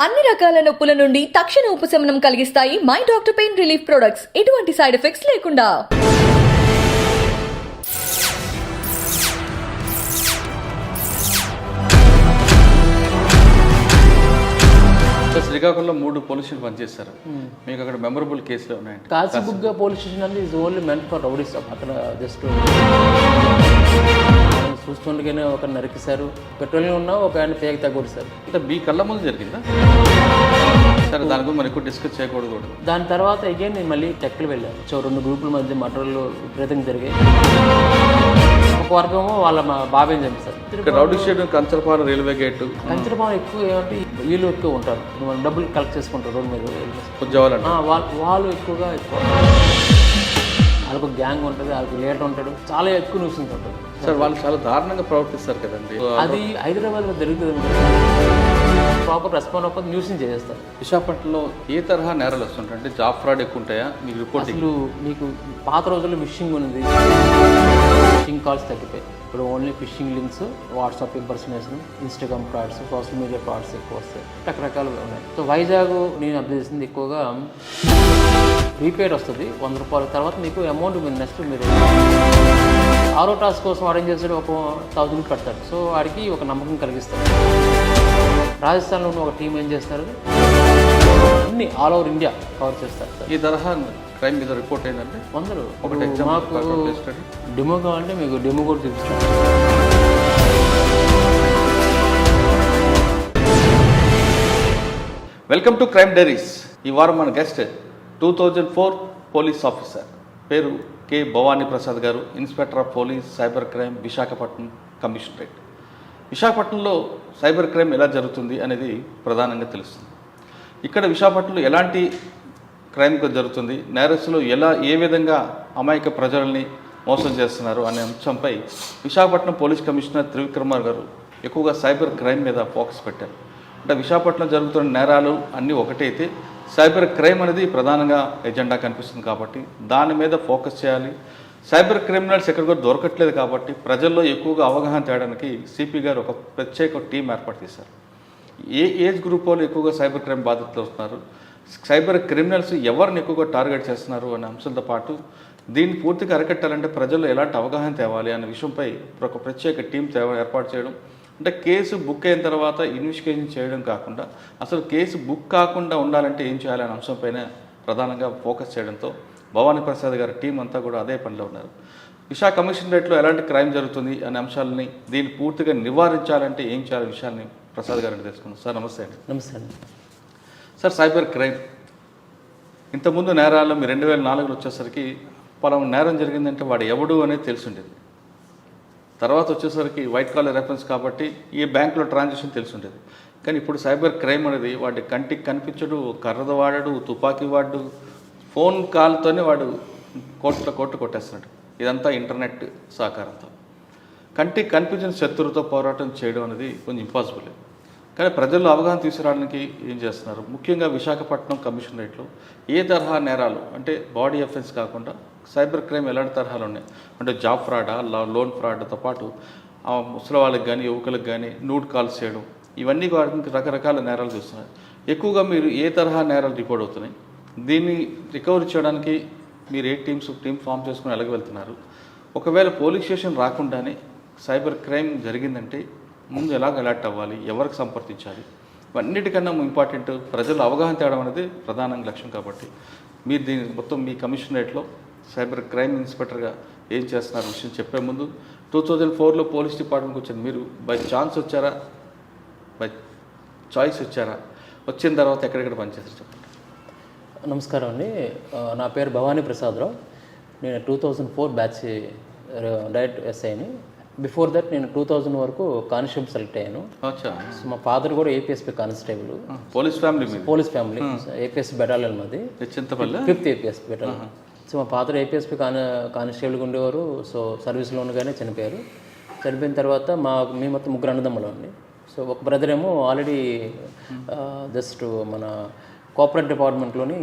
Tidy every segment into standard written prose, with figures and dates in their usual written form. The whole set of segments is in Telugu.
అన్ని రకాల నొప్పుల నుండి తక్షణ ఉపశమనం కలిగిస్తాయి my doctor pain relief products. ఎటువంటి సైడ్ ఎఫెక్ట్స్ లేకుండా. శ్రీకాకుళంలో 3 పోలీస్ స్టేషన్ పనిచేస్తారు. మీకు అక్కడ మెమరబుల్ కేసులు ఉన్నాయండి? కాశీబుగ్గ పోలీస్ స్టేషన్ అంటే is only meant for rowdies. అక్కడ జస్ట్ చూస్తుండగానే ఒక నరికిసారు, పెట్రోలింగ్ ఉన్నా ఒక ఆయన పేక తగ్గొడిసారు. అంటే మీ కళ్ళ ముందు జరిగిందా? సరే, దాని గురించి మరి ఎక్కువ డిస్కస్ చేయకూడదు కూడా. దాని తర్వాత అగైన్ నేను మళ్ళీ టెక్కలు వెళ్ళాను. సో 2 గ్రూపుల మధ్య మటర్లు విపరీతంగా జరిగాయి. ఒక వర్గము వాళ్ళ మా బాబాయ్ చంపిస్తారు. Rowdy station Kancharapalem railway gate. Kancharapalem ఎక్కువ ఏమంటే వీళ్ళు ఎక్కువ ఉంటారు, డబ్బులు కలెక్ట్ చేసుకుంటారు రోడ్డు మీద. వాళ్ళు ఎక్కువ వాళ్ళకు గ్యాంగ్ ఉంటుంది, వాళ్ళకి లీడర్ ఉంటాడు, చాలా ఎక్కువ న్యూసెన్స్ ఉంటుంది. సార్, వాళ్ళు చాలా దారుణంగా ప్రవర్తిస్తారు కదండి. అది హైదరాబాద్లో జరుగుతుంది. ప్రాపర్ రెస్పాండ్ అవ్వకపోతే న్యూసెన్స్ చేసేస్తారు. విశాఖపట్నంలో ఏ తరహా నేరాలు వస్తుంటాయి? అంటే జాబ్ ఫ్రాడ్ ఎక్కువ ఉంటాయా? మీకు రిపోర్ట్ అసలు మీకు పాత రోజుల్లో ఫిషింగ్ ఉంది, ఫిషింగ్ కాల్స్ తగ్గిపోయి ఇప్పుడు only phishing links, WhatsApp impersonation, Instagram frauds, social media frauds ఎక్కువ వస్తాయి. రకరకాలుగా ఉన్నాయి. సో వైజాగ్ నేను అబ్జర్వ్ చేసింది ఎక్కువగా ప్రీపెయిడ్ వస్తుంది 100 రూపాయల తర్వాత మీకు అమౌంట్ మీరు నెక్స్ట్ మీరు 6వ టాస్క్ కోసం అరేంజ్ చేసేది ఒక 1000 పెడతారు. సో వాడికి ఒక నమ్మకం కలిగిస్తారు. రాజస్థాన్లో ఉన్న ఒక టీం ఏం చేస్తారు, అన్ని ఆల్ ఓవర్ ఇండియా కవర్ చేస్తారు. ఈ తరహా క్రైమ్ మీద రిపోర్ట్ ఏంటంటే 100. ఒకటి మాకు డెమో కావాలంటే మీకు డెమో కూడా చూపిస్తాను. Welcome to crime diaries. ఈ వారం మన గెస్ట్ 2004 పోలీస్ ఆఫీసర్, పేరు కె భవానీ ప్రసాద్ గారు, inspector of police cyber crime, Visakhapatnam commissionerate. విశాఖపట్నంలో సైబర్ క్రైమ్ ఎలా జరుగుతుంది అనేది ప్రధానంగా తెలుస్తుంది. ఇక్కడ విశాఖపట్నంలో ఎలాంటి క్రైమ్ జరుగుతుంది, నేరస్తులు ఏ విధంగా అమాయక ప్రజల్ని మోసం చేస్తున్నారు అనే అంశంపై విశాఖపట్నం పోలీస్ కమిషనర్ త్రివిక్రమార్ గారు ఎక్కువగా సైబర్ క్రైమ్ మీద ఫోకస్ పెట్టారు. అంటే విశాఖపట్నం జరుగుతున్న నేరాలు అన్నీ ఒకటైతే సైబర్ క్రైమ్ అనేది ప్రధానంగా ఎజెండా కనిపిస్తుంది కాబట్టి దాని మీద ఫోకస్ చేయాలి. సైబర్ క్రిమినల్స్ ఎక్కడ కూడా దొరకట్లేదు కాబట్టి ప్రజల్లో ఎక్కువగా అవగాహన తేయడానికి సిపి గారు ఒక ప్రత్యేక టీం ఏర్పాటు చేశారు. ఏ ఏజ్ గ్రూప్ వాళ్ళు ఎక్కువగా సైబర్ క్రైమ్ బాధితులు వస్తున్నారు, సైబర్ క్రిమినల్స్ ఎవరిని ఎక్కువగా టార్గెట్ చేస్తున్నారు అనే అంశంతో పాటు దీన్ని పూర్తిగా అరికట్టాలంటే ప్రజల్లో ఎలాంటి అవగాహన తేవాలి అనే విషయంపై ఒక ప్రత్యేక టీం ఏర్పాటు చేయడం. అంటే కేసు బుక్ అయిన తర్వాత ఇన్వెస్టిగేషన్ చేయడం కాకుండా అసలు కేసు బుక్ కాకుండా ఉండాలంటే ఏం చేయాలనే అంశంపైన ప్రధానంగా ఫోకస్ చేయడంతో భవానీ ప్రసాద్ గారి టీం అంతా కూడా అదే పనిలో ఉన్నారు. విశాఖ కమిషనరేట్లో ఎలాంటి క్రైమ్ జరుగుతుంది అనే అంశాలని దీన్ని పూర్తిగా నివారించాలంటే ఏం చేయాలి విషయాన్ని ప్రసాద్ గారిని తెలుసుకుందాం. సార్ నమస్తే అండి. నమస్తే అండి. సార్, సైబర్ క్రైమ్ ఇంతకుముందు నేరాల్లో మీరు 2004లో వచ్చేసరికి పలానా నేరం జరిగిందంటే వాడు ఎవడు అనేది తెలిసిండేది. తర్వాత వచ్చేసరికి వైట్ కాలర్ రెఫరెన్స్ కాబట్టి ఈ బ్యాంకులో ట్రాన్సాక్షన్ తెలిసిండేది. కానీ ఇప్పుడు సైబర్ క్రైమ్ అనేది వాడి కంటికి కనిపించడు, కర్రద వాడడు, తుపాకీ వాడు, ఫోన్ కాల్తోనే వాడు కోట్లు కొట్టేస్తున్నాడు. ఇదంతా ఇంటర్నెట్ సహకారంతో. కంటికి కనిపించిన శత్రువుతో పోరాటం చేయడం అనేది కొంచెం ఇంపాసిబుల్. కానీ ప్రజల్లో అవగాహన తీసుకురావడానికి ఏం చేస్తున్నారు? ముఖ్యంగా విశాఖపట్నం కమిషనరేట్లో ఏ తరహా నేరాలు అంటే బాడీ అఫెన్స్ కాకుండా సైబర్ క్రైమ్ ఎలాంటి తరహాలు ఉన్నాయి అంటే జాబ్ ఫ్రాడా, లోన్ ఫ్రాడ్తో పాటు ముసలి వాళ్ళకి కానీ యువకులకు కానీ నూడ్ కాల్స్ చేయడం, ఇవన్నీ వాటికి రకరకాల నేరాలు చూస్తున్నారు. ఎక్కువగా మీరు ఏ తరహా నేరాలు రిపోర్ట్ అవుతున్నాయి, దీన్ని రికవరీ చేయడానికి మీరు ఏ టీం ఫామ్ చేసుకుని ఎలాగ వెళ్తున్నారు? ఒకవేళ పోలీస్ స్టేషన్ రాకుండానే సైబర్ క్రైమ్ జరిగిందంటే ముందు ఎలాగ అలర్ట్ అవ్వాలి, ఎవరికి సంప్రదించాలి, ఇవన్నిటికన్నా ఇంపార్టెంట్ ప్రజలు అవగాహన తేవడం అనేది ప్రధానంగా లక్ష్యం. కాబట్టి మీరు దీని మొత్తం మీ కమిషనరేట్లో సైబర్ క్రైమ్ ఇన్స్పెక్టర్గా ఏం చేస్తున్నారు విషయం చెప్పే ముందు 2004లో పోలీస్ డిపార్ట్మెంట్కి వచ్చారు. మీరు బై ఛాన్స్ వచ్చారా, బై చాయిస్ వచ్చారా, వచ్చిన తర్వాత ఎక్కడెక్కడ పనిచేస్తారు చెప్పండి. నమస్కారం అండి. నా పేరు భవానీ ప్రసాదరావు. నేను 2004 బ్యాచ్ డైరెక్ట్ ఎస్ఐని. బిఫోర్ దట్ నేను 2000 వరకు కానిస్టేబుల్ సెలెక్ట్ అయ్యాను. సో మా ఫాదర్ కూడా APSP constable. Police family APS battalion మాది, 5th ఏపీఎస్పీ బెటాలియన్. సో మా ఫాదర్ ఏపీఎస్పీ కానిస్టేబుల్గా ఉండేవారు. సో సర్వీస్లో ఉండగానే చనిపోయారు. చనిపోయిన తర్వాత మేము మొత్తం 3 అన్నదమ్ములు అండి. సో ఒక బ్రదర్ ఏమో ఆల్రెడీ జస్ట్ మన కోఆపరేట్ డిపార్ట్మెంట్లోని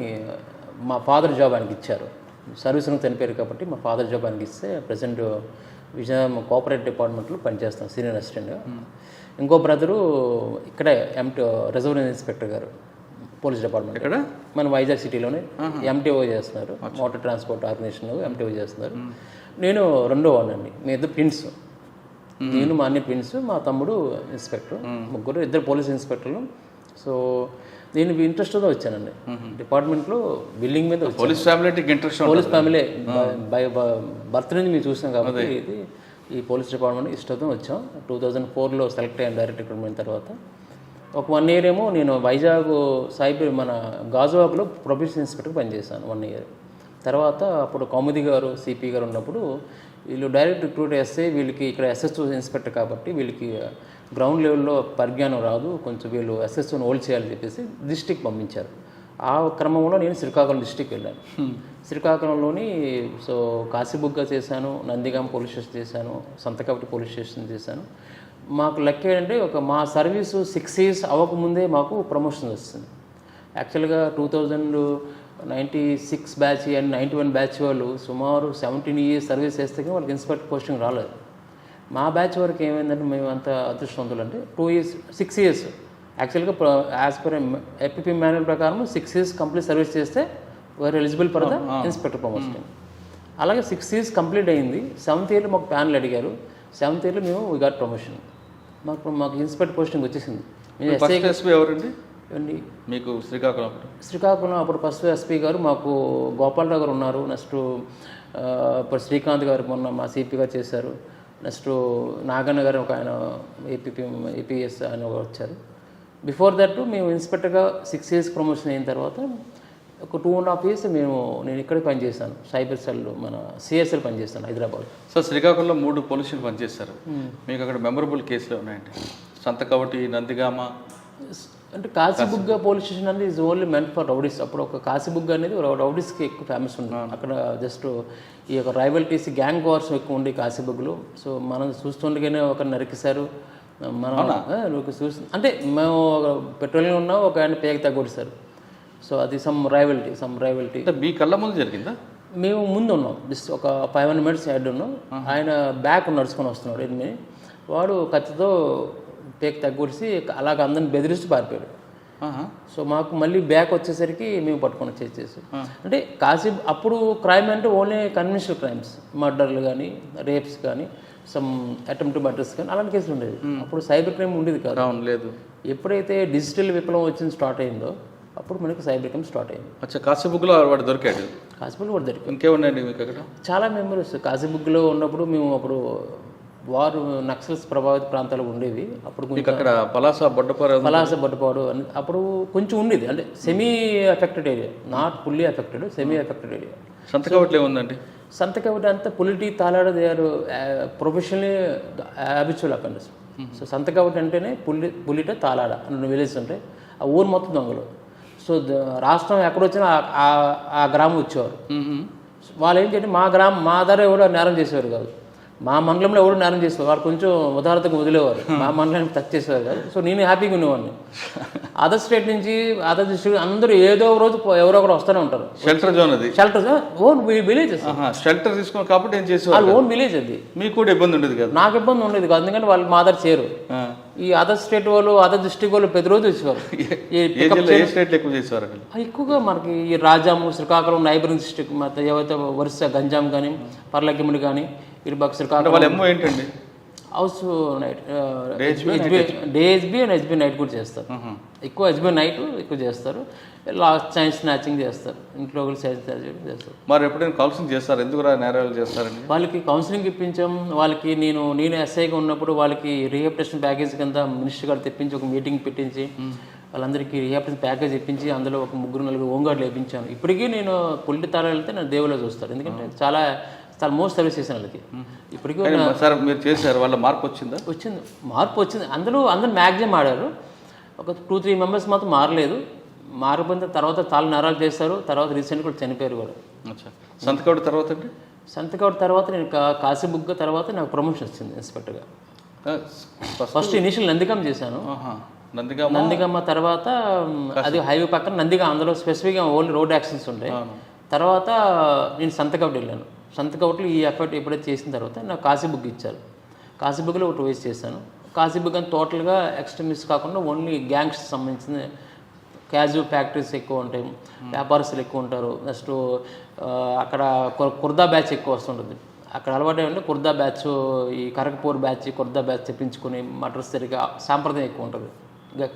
మా ఫాదర్ జాబ్ ఆయనకి ఇచ్చారు. సర్వీస్లో చనిపోయారు కాబట్టి మా ఫాదర్ జాబ్ ఆయనకి ఇస్తే ప్రజెంట్ కోఆపరేట్ డిపార్ట్మెంట్లో పనిచేస్తాను సీనియర్ అసిస్టెంట్గా. ఇంకో బ్రదరు ఇక్కడే రిజర్వ్ ఇన్స్పెక్టర్ గారు పోలీస్ డిపార్ట్మెంట్ ఇక్కడ మన వైజాగ్ సిటీలోనే ఎంటీఓ చేస్తున్నారు, మోటార్ ట్రాన్స్పోర్ట్ ఆర్గనైజేషన్లో ఎంటీఓ చేస్తున్నారు. నేను రెండో వాడినండి. మీ ఇద్దరు ప్రిన్స్, నేను మా అన్ని ప్రిన్స్, మా తమ్ముడు ఇన్స్పెక్టర్, ముగ్గురు, ఇద్దరు పోలీస్ ఇన్స్పెక్టర్లు. సో నేను ఇంట్రెస్ట్తో వచ్చానండి డిపార్ట్మెంట్లో, బిల్డింగ్ మీద. పోలీస్ ఫ్యామిలీకి interest, police family by birth నుంచి మీరు చూసాం కాబట్టి ఇది ఈ పోలీస్ డిపార్ట్మెంట్ ఇష్టంతో వచ్చాం. 2004లో సెలెక్ట్ అయ్యాను డైరెక్ట్ రిక్రూట్మెంట్ తర్వాత. ఒక 1 year ఏమో నేను వైజాగ్ సైబర్ మన గాజువాక్లో ప్రొబేషన్ ఇన్స్పెక్టర్ పనిచేశాను 1 year. తర్వాత అప్పుడు కౌముది గారు సిపి గారు ఉన్నప్పుడు వీళ్ళు డైరెక్ట్ రిక్రూట్ చేస్తే వీళ్ళకి ఇక్కడ ఎస్ఎస్ఓ ఇన్స్పెక్టర్ కాబట్టి వీళ్ళకి గ్రౌండ్ లెవెల్లో పరిజ్ఞానం రాదు, కొంచెం వీళ్ళు ఎస్ఎస్ఓని హోల్డ్ చేయాలని చెప్పేసి డిస్ట్రిక్ట్ పంపించారు. ఆ క్రమంలో నేను శ్రీకాకుళం డిస్ట్రిక్ట్ వెళ్ళాను. శ్రీకాకుళంలోని సో కాశీబుగ్గ చేశాను, నందిగామ పోలీస్ స్టేషన్ చేశాను, సంతకవటి పోలీస్ స్టేషన్ చేశాను. మాకు లెక్క ఏంటంటే మా సర్వీసు 6 years అవ్వకముందే మాకు ప్రమోషన్ వస్తుంది. యాక్చువల్గా 2096 బ్యాచ్ అండ్ 91 బ్యాచ్ వాళ్ళు సుమారు 17 years సర్వీస్ చేస్తే కానీ వాళ్ళకి ఇన్స్పెక్టర్ పోస్టింగ్ రాలేదు. మా బ్యాచ్ వరకు ఏమైందంటే మేము అంత అదృష్టవంతులు అంటే 6 years యాక్చువల్గా యాజ్ పర్ ఎపిపి మాన్యువల్ ప్రకారం 6 years కంప్లీట్ సర్వీస్ చేస్తే were eligible for the inspector promotion. అలాగే 6 years కంప్లీట్ అయింది. 7th yearలో మాకు ప్యానల్ అడిగారు. 7th yearలో మేము వీ గాట్ ప్రమోషన్. మాకు ఇన్స్పెక్టర్ పోస్టింగ్ వచ్చేసింది. ఎస్పీ ఎవరండి అండి మీకు శ్రీకాకుళం? శ్రీకాకుళం అప్పుడు ఫస్ట్ ఎస్పీ గారు మాకు గోపాలరావు గారు ఉన్నారు. నెక్స్ట్ ఇప్పుడు శ్రీకాంత్ గారు మొన్న మా సిపి గారు చేశారు. నెక్స్ట్ నాగన్న గారు ఒక ఆయన ఏపీఎస్ ఆయన వచ్చారు. బిఫోర్ దట్ మేము ఇన్స్పెక్టర్గా 6 years ప్రమోషన్ అయిన తర్వాత ఒక 2.5 years నేను ఇక్కడే పనిచేశాను. సైబర్ సెల్ మన సిఎస్ఎల్ పనిచేస్తాను హైదరాబాద్. సో శ్రీకాకుళంలో 3 పోలీసులు పనిచేస్తారు. మీకు అక్కడ మెమరబుల్ కేసులు ఉన్నాయండి? సంతకవటి, నందిగామ, అంటే కాశీబుగ్గ పోలీస్ స్టేషన్ అనేది is only meant for rowdies. అప్పుడు ఒక కాశీబుగ్గ అనేది రౌడీస్కి ఎక్కువ ఫేమస్ ఉంది. అక్కడ జస్ట్ ఈ యొక్క రైవల్టీస్ గ్యాంగ్ వార్స్ ఎక్కువ ఉండే కాశీబుగ్గలో. సో మనం చూస్తుండగానే ఒక నరికేశారు. మనం చూసి అంటే మేము పెట్రోలింగ్ ఉన్నాం, ఒక ఆయన పేగ తగ్గొడిస్తారు. సో అది సమ్ రైవల్టీ మీ కళ్ళ ముందు జరిగిందా? మేము ముందు ఉన్నాం, జస్ట్ ఒక 500 minutes హెడ్ ఉన్నాం. ఆయన బ్యాక్ నడుచుకొని వస్తున్నాడు ఎనిమిది. వాడు కత్తితో పేక తగ్గొడిసి అలాగ అందరిని బెదిరిస్తూ పారిపోయాడు. సో మాకు మళ్ళీ బ్యాక్ వచ్చేసరికి మేము పట్టుకొని చేసేసి అంటే అప్పుడు క్రైమ్ అంటే ఓన్లీ కన్వెన్షనల్ క్రైమ్స్, మర్డర్లు కానీ, రేప్స్ కానీ, సమ్ అటెంప్ట్ మర్డర్స్ కానీ అలాంటి కేసులు ఉండేది. అప్పుడు సైబర్ క్రైమ్ ఉండేది కాదు. లేదు. ఎప్పుడైతే డిజిటల్ విప్లవం వచ్చింది స్టార్ట్ అయిందో అప్పుడు మనకి సైబర్ క్రైమ్ స్టార్ట్ అయింది. అచ్చా, కాశీబుక్లో వాడు దొరికాడు. కాశీబుక్లో వాడు దొరికాడు. ఇంకేమున్నాయండి మీకు అక్కడ? చాలా మెమరీస్. కాశీబుక్లో ఉన్నప్పుడు మేము అప్పుడు వారు నక్సల్స్ ప్రభావిత ప్రాంతాలు ఉండేవి. అప్పుడు అక్కడ పలాస బొడ్డపాడు అప్పుడు కొంచెం ఉండేది. అంటే semi affected area, not fully affected, semi affected area. సంతకవట్లో ఏముందండి? సంతకవటి అంతా పులిటి తాలాడ they are professionally habitual offenders. So Santhakaviti అంటేనే పులిట తాలాడ 2 villages ఉంటాయి. ఆ ఊరు మొత్తం దొంగలు. సో రాష్ట్రం ఎక్కడొచ్చినా ఆ గ్రామం వచ్చేవారు. వాళ్ళు ఏంటంటే మా ధర ఎవడో నేరం చేసేవారు కాదు, మా మండలంలో ఎవరు నేరం చేసేవారు. వారు కొంచెం ఉదాహరణకు వదిలేవారు, మా మండలానికి టచ్ చేసేవారు కాదు. సో నేను హ్యాపీగా ఉండేవాడిని. అదర్ స్టేట్ నుంచి, అదర్ డిస్ట్రిక్ట్ అందరూ ఏదో ఒక రోజు ఎవరో ఒకరు వస్తూనే ఉంటారు. షెల్టర్ జోన్ అది. Shelter own villages. షెల్టర్ తీసుకోవాలి కాబట్టి ఏం చేసేవారు? ఓన్ విలేజ్ అది. మీకు కూడా ఇబ్బంది ఉండేది కదా? నాకు ఇబ్బంది ఉండేది కాదు, ఎందుకంటే వాళ్ళు మా దగ్గర చేరు. ఈ అదర్ స్టేట్ వాళ్ళు, అదర్ డిస్ట్రిక్ట్ వాళ్ళు ప్రతిరోజు వచ్చేవారు. ఎక్కువగా మనకి ఈ రాజాము, శ్రీకాకుళం, నైబరింగ్ డిస్ట్రిక్ట్ ఏవైతే వరుస గంజాం కానీ, పర్లకిమిడి కానీ, ఇరుబాక్ శ్రీకాకుళం ఏంటండి house night day HB and HB night కూడా చేస్తారు. ఎక్కువ హెచ్బి నైట్ ఎక్కువ చేస్తారు. లాస్ట్ చైన్ స్నాచింగ్ చేస్తారు, ఇంట్లో చేస్తారు. మరి ఎప్పుడైనా కౌన్సిలింగ్ చేస్తారు? ఎందుకు నేరాలు చేస్తారండి? వాళ్ళకి కౌన్సిలింగ్ ఇప్పించాం. వాళ్ళకి నేను ఎస్ఐగా ఉన్నప్పుడు వాళ్ళకి రీహాబిలిటేషన్ ప్యాకేజ్ కింద మినిస్టర్ గారు తెప్పించి ఒక మీటింగ్ పెట్టించి వాళ్ళందరికీ రీహాబిలిటేషన్ ప్యాకేజ్ ఇప్పించి అందులో ఒక 3-4 హోంగార్డులు వేయించాను. ఇప్పటికీ నేను పుల్లి తాళాలు వెళ్తే నేను దేవులో చూస్తాను, ఎందుకంటే చాలా మోస్ట్ సర్వీస్ చేశాను వాళ్ళకి. ఇప్పటికీ సార్ మీరు చేశారు, వాళ్ళ మార్పు వచ్చింది. అందరూ మ్యాక్సిమం ఆడారు. ఒక 2-3 members మాత్రం మారలేదు. మారిపోయిన తర్వాత చాలా నేరాలు చేస్తారు. తర్వాత రీసెంట్గా కూడా చనిపోయారు కూడా. సంతకవటి తర్వాత అండి? సంతకవటి తర్వాత నేను కాశీబుగ్గ తర్వాత నాకు ప్రమోషన్ వచ్చింది ఇన్స్పెక్టర్గా. ఫస్ట్ ఇనిషియల్ నందిగామ చేశాను. నందిగామ తర్వాత అది హైవే పక్కన నందిగామ, అందులో స్పెసిఫిక్గా ఓన్లీ రోడ్ యాక్సిడెంట్స్ ఉంటాయి. తర్వాత నేను సంతకవటి వెళ్ళాను. సంతకవటిలో ఈ ఎఫర్ట్ ఎప్పుడైతే చేసిన తర్వాత నాకు కాశీబుగ్గ ఇచ్చారు. కాశీబుగ్గలో ఒక 2 years చేశాను. కాశీబుగ్ అని టోటల్గా ఎక్స్ట్రీమిస్ట్ కాకుండా ఓన్లీ గ్యాంగ్స్ సంబంధించిన క్యాజువల్ ఫ్యాక్టరీస్ ఎక్కువ ఉంటాయి, వ్యాపారస్తులు ఎక్కువ ఉంటారు. నెక్స్ట్ అక్కడ కుర్దా బ్యాచ్ ఎక్కువ వస్తుంటుంది. అక్కడ అలవాటు ఏమంటే కుర్దా బ్యాచ్, ఈ కరకపూర్ బ్యాచ్, కుర్దా బ్యాచ్ తెప్పించుకొని మటర్స్ తిరిగి సాంప్రదాయం ఎక్కువ ఉంటుంది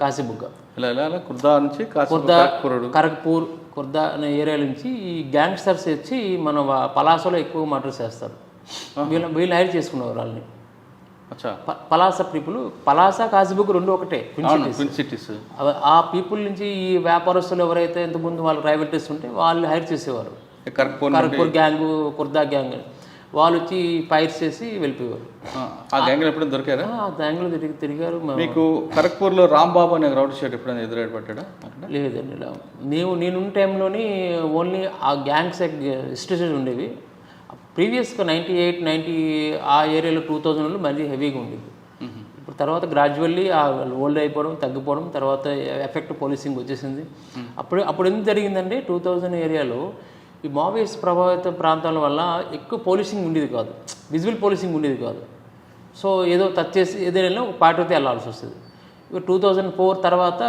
కాశీబుగ్గ. ఇలా కుర్దా నుంచి కుర్దా, కరకపూర్, కుర్దా అనే ఏరియా నుంచి ఈ గ్యాంగ్స్టర్స్ వచ్చి మన పలాసలో ఎక్కువ మటర్స్ చేస్తారు. వీళ్ళు హైర్ చేసుకునేవారు వాళ్ళని. పలాస పీపుల్, పలాస కాశీబుగ్ రెండు ఒకటే, ట్విన్ సిటీస్. ఆ పీపుల్ నుంచి ఈ వ్యాపారస్తులు ఎవరైతే ఇంతకుముందు వాళ్ళు రైవల్టీస్ ఉంటే వాళ్ళు హైర్ చేసేవారు. కరక్పూర్ గ్యాంగ్, కుర్దా గ్యాంగ్ వాళ్ళు వచ్చి ఫైర్స్ చేసి వెళ్ళిపోయేవారు. ఆ గ్యాంగ్లో ఎప్పుడైనా దొరికారా? ఆ గ్యాంగ్లో తిరిగారు. మీకు కరక్పూర్లో రాంబాబు అనే రౌడీ షీట్ ఎప్పుడైనా ఎదురుపడ్డా? లేదండి. నేనున్న టైంలోని ఓన్లీ ఆ గ్యాంగ్స్ హిస్టరీస్ ఉండేవి. ప్రీవియస్గా 98, ఆ ఏరియాలో 2000లో మరీ హెవీగా ఉండేది. ఇప్పుడు తర్వాత గ్రాడ్యువల్లీ ఓల్డ్ అయిపోవడం, తగ్గిపోవడం, తర్వాత ఎఫెక్ట్ పోలీసింగ్ వచ్చేసింది. అప్పుడు ఎందుకు జరిగిందంటే 2000 ఏరియాలో ఈ మావోయిస్ట్ ప్రభావిత ప్రాంతాల వల్ల ఎక్కువ పోలీసింగ్ ఉండేది కాదు, విజువల్ పోలీసింగ్ ఉండేది కాదు. సో ఏదో టచ్ చేసి ఏదైనా ఒక పార్టీతో వెళ్ళాల్సి వస్తుంది. ఇక 2004 తర్వాత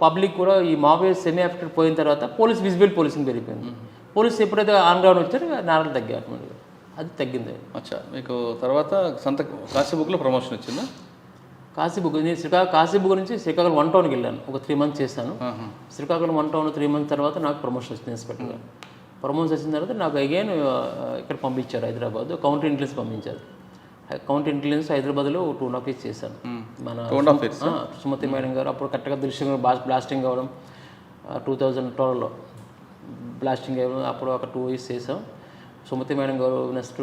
పబ్లిక్ కూడా ఈ మావోయిస్ట్ సెమీ ఎఫెక్టెడ్ పోయిన తర్వాత విజువల్ పోలీసింగ్ పెరిగిపోయింది. పోలీసు ఎప్పుడైతే ఆన్ గ్రౌండ్ వచ్చారో నేరాలు తగ్గారు, అది తగ్గింది. అచ్చా, మీకు తర్వాత కాశీబుగ్లో ప్రమోషన్ వచ్చిందా? కాశీబుగ్, నేను కాశీబుగ్ నుంచి శ్రీకాకుళం 1 టౌన్కి వెళ్ళాను. ఒక 3 months చేశాను. శ్రీకాకుళం 1 టౌన్ 3 months తర్వాత నాకు ప్రమోషన్ వచ్చింది ఇన్స్పెక్టర్గా. ప్రమోషన్ వచ్చిన తర్వాత నాకు అగైన్ ఇక్కడ పంపించారు, హైదరాబాద్ కౌంటర్ ఇంటెలిజెన్స్ పంపించారు. కౌంటర్ ఇంటెలిజెన్స్ హైదరాబాద్లో 2 office చేశాను. మన సుమతి మేడం గారు అప్పుడు కరెక్ట్గా దృశ్యంగా బ్లాస్టింగ్ అవ్వడం, 2012లో బ్లాస్టింగ్ అవ్వడం, అప్పుడు ఒక 2 years చేసాం. సుమతి మేడం గారు, నెక్స్ట్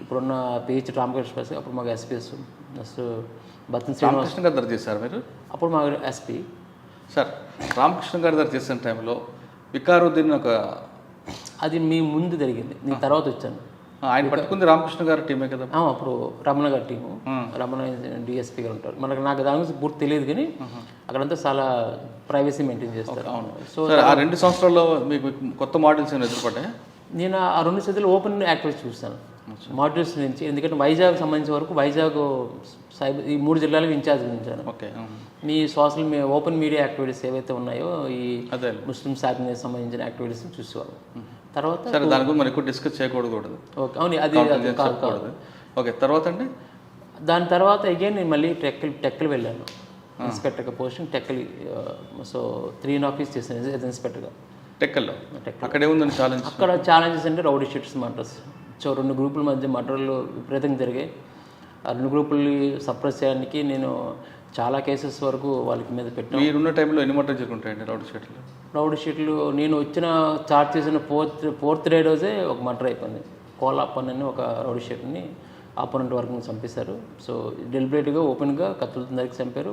ఇప్పుడున్న పిహెచ్ రామకృష్ణ, అప్పుడు మాకు ఎస్పీఎస్, నెక్స్ట్ బతిన్ శ్రీనివాస్ గారి దగ్గర చేశారు మీరు. అప్పుడు మాకు ఎస్పీ సార్. రామకృష్ణ గారి దగ్గర చేసిన టైంలో వికారుద్దీన్ ఒక, అది మీ ముందు జరిగింది, నేను తర్వాత వచ్చాను. ఆయన పట్టుకుంది రామకృష్ణ గారి టీమే కదా? అప్పుడు రమణ గారి టీము, రమణ డిఎస్పీ గారు ఉంటారు. నాకు దాని గురించి పూర్తి తెలియదు, కానీ అక్కడంతా చాలా ప్రైవసీ మెయింటైన్ చేస్తారు. సో ఆ 2 సంవత్సరాల్లో మీకు కొత్త మోడల్స్ ఏమైనా ఎదురుపడ్డాయి? నేను ఆ 2 సంవత్సరాలు ఓపెన్ యాక్టివిటీస్ చూస్తాను మాడ్యూల్స్ నుంచి. ఎందుకంటే వైజాగ్ సంబంధించిన వరకు వైజాగ్ సైబర్ ఈ 3 జిల్లాలకు ఇన్ఛార్జ్ ఉంచాను. మీ ఓపెన్ మీడియా యాక్టివిటీస్ ఏవైతే ఉన్నాయో ఈ ముస్లిం సార్కి సంబంధించిన యాక్టివిటీస్ చూసేవాళ్ళు. తర్వాత దాని గురించి మనం ఎక్కువ డిస్కస్ చేయకూడదు. ఓకే, అవును, అది కాదు. ఓకే, తర్వాత అండి దాని తర్వాత అగైన్ నేను మళ్ళీ టెక్కలు వెళ్ళాను ఇన్స్పెక్టర్గా, పోస్టింగ్ టెక్కలి. సో 3 office చేశాను ఇన్స్పెక్టర్గా టెక్కల్లో. అక్కడ ఏముందని ఛాలెంజ్? అక్కడ ఛాలెంజెస్ అంటే రౌడీ షీట్స్, మర్డర్స్. సో 2 గ్రూపుల మధ్య మర్డర్లు విపరీతంగా జరిగాయి. ఆ 2 గ్రూపుల్ని సప్రెస్ చేయడానికి నేను చాలా కేసెస్ వరకు వాళ్ళకి మీద పెట్టాను. మీరున్న టైంలో ఎన్ని మర్డర్లు జరుగుతుంటాయండి రౌడీ షీట్లు? నేను చార్జ్ చేసిన ఫోర్త్ డే రోజే ఒక మర్డర్ అయిపోయింది. కోలాపన్ అని ఒక రౌడీ షీట్ని ఆపోనెంట్ వర్క్ని చంపేశారు. సో డెలిబరేట్గా ఓపెన్గా కత్తులతో నరికి చంపారు.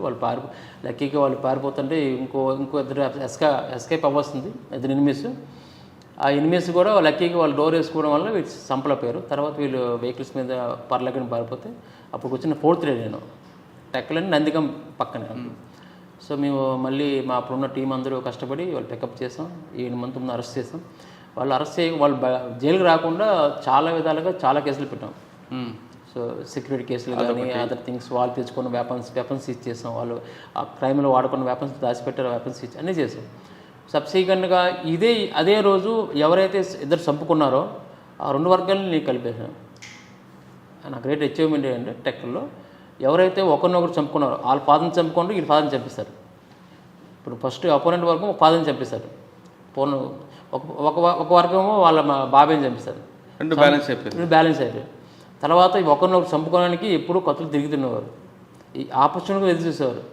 లక్కీగా వాళ్ళు పారిపోతుంటే ఇంకో 2 ఎస్కేప్ అవ్వాల్సింది, 2 ఎనిమీస్. ఆ ఎనిమీస్ కూడా లక్కీగా వాళ్ళు డోర్ వేసుకోవడం వల్ల వీళ్ళు చంపలేకపోయారు. తర్వాత వీళ్ళు వెహికల్స్ మీద పర్లేకని పారిపోతే అప్పుడు వచ్చిన 4th డే నేను టెక్కలని నందిగం పక్కనే. సో మేము మళ్ళీ అప్పుడున్న టీం అందరూ కష్టపడి వాళ్ళు పికప్ చేసాం. 7 మంది అరెస్ట్ చేసాం. వాళ్ళు వాళ్ళు జైలుకి రాకుండా చాలా విధాలుగా చాలా కేసులు పెట్టాం. సో సెక్యూరిటీ కేసులు కానీ అదర్ థింగ్స్, వాళ్ళు తెచ్చుకున్న వెపన్స్ సీజ్ చేసాం. వాళ్ళు ఆ క్రైమ్లో వాడుకున్న వెపన్స్ దాచిపెట్టారు, వెపన్స్ సీజ్ అన్నీ చేసాం. సబ్సిక్వెంట్గా అదే రోజు ఎవరైతే 2 చంపుకున్నారో ఆ 2 వర్గాలను నేను కలిపేసాను. నా గ్రేట్ అచీవ్మెంట్ ఏంటంటే టెక్కల్లో ఎవరైతే ఒకరినొకరు చంపుకున్నారో వాళ్ళ ఫాదర్ని చంపుకుంటూ వీళ్ళ ఫాదర్ని చంపిస్తారు. ఇప్పుడు ఫస్ట్ అపోనెంట్ వర్గం ఒక ఫాదర్ని చంపిస్తారు, ఒక వర్గము వాళ్ళ బాబాయ్ని చంపిస్తారు. 2 బ్యాలెన్స్ అయిపోయి తర్వాత ఒకరినొకరు చంపుకోవడానికి ఎప్పుడూ కత్తులు తిరుగుతున్నవారు, ఈ ఆపర్చునిటీగా ఎదురు చూసేవారు.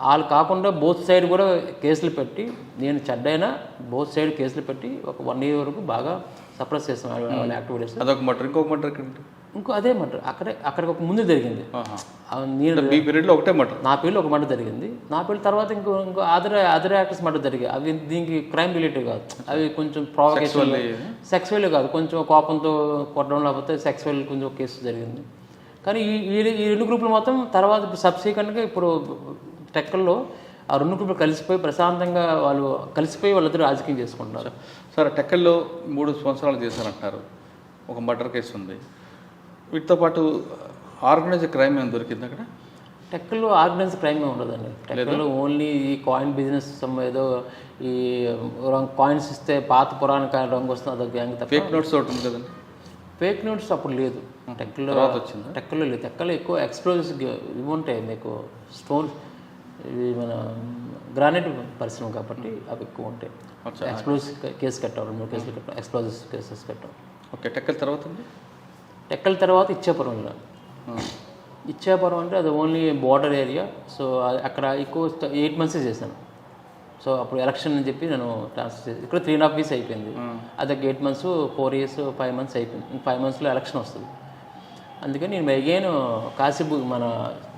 వాళ్ళు కాకుండా బోత్ సైడ్ కూడా కేసులు పెట్టి, నేను చెడ్డైనా బోత్ సైడ్ కేసులు పెట్టి ఒక 1 year వరకు బాగా సప్రెస్ చేస్తాం వాళ్ళ యాక్టివిటీస్. అదొక మర్డర్. ఇంకొక మర్డర్ అదే మర్డర్ అక్కడికి ఒక ముందు జరిగింది. నేను మీ పీరియడ్లో ఒకటే మర్డర్, నా పీరియడ్లో ఒక మర్డర్ జరిగింది. నా పీరియడ్ తర్వాత ఇంకో అదర్ యాక్టర్స్ మర్డర్ జరిగాయి. అవి దీనికి క్రైమ్ రిలేటెడ్ కాదు, అవి కొంచెం ప్రొవకేషన్, సెక్సువల్ కాదు, కొంచెం కోపంతో కొట్టడం, లేకపోతే సెక్సువల్ కొంచెం కేసు జరిగింది. కానీ ఈ 2 గ్రూపులు మొత్తం తర్వాత సబ్సిక్వెంట్గా ఇప్పుడు టెక్కల్లో ఆ 2 గ్రూపులు కలిసిపోయి ప్రశాంతంగా వాళ్ళిద్దరూ రాజకీయం చేసుకుంటున్నారు. సరే, టెక్కల్లో 3 సంవత్సరాలు చేశారంటున్నారు. ఒక మర్డర్ కేసు ఉంది. వీటితో పాటు ఆర్గనైజ్డ్ క్రైమ్ ఏమైనా దొరికింది అక్కడ? టెక్కల్లో ఆర్గనైజ్ క్రైమ్ ఉండదండి. టెక్కల్లో ఓన్లీ ఈ కాయిన్ బిజినెస్ ఏదో ఈ కాయిన్స్ ఇస్తే పాత పురాణిక రంగు వస్తుంది అదొక గ్యాంగ్ తప్ప. ఫేక్ నోట్స్ ఒకటి ఉంది కదండి. ఫేక్ నోట్స్ అప్పుడు లేదు టెక్కల్లో. వచ్చింది టెక్కల్లో లేదు. టెక్కల్లో ఎక్కువ ఎక్స్ప్లోజివ్స్ ఇవి ఉంటాయి మీకు, స్టోన్ ఇవి మన గ్రానైట్ పరిశ్రమ కాబట్టి అవి ఎక్కువ ఉంటాయి. ఎక్స్ప్లోజివ్స్ కేసు కట్టారు, 3 కేసులు కట్టాం, ఎక్స్ప్లోజివ్స్ కేసెస్ కట్టాం. ఓకే. టెక్కల తర్వాత అండి? టెక్కల తర్వాత ఇచ్చాపురంలో. ఇచ్చాపురం అంటే అది ఓన్లీ బార్డర్ ఏరియా. సో అక్కడ ఎక్కువ 8 months చేశాను. సో అప్పుడు ఎలక్షన్ అని చెప్పి నేను ట్రాన్స్ఫర్ చేసి ఇక్కడ 3.5 years అయిపోయింది. అది 8 months, 4 years, 5 months అయిపోయింది. 5 monthsలో ఎలక్షన్ వస్తుంది. అందుకని నేను అగైన్ కాశీబు మన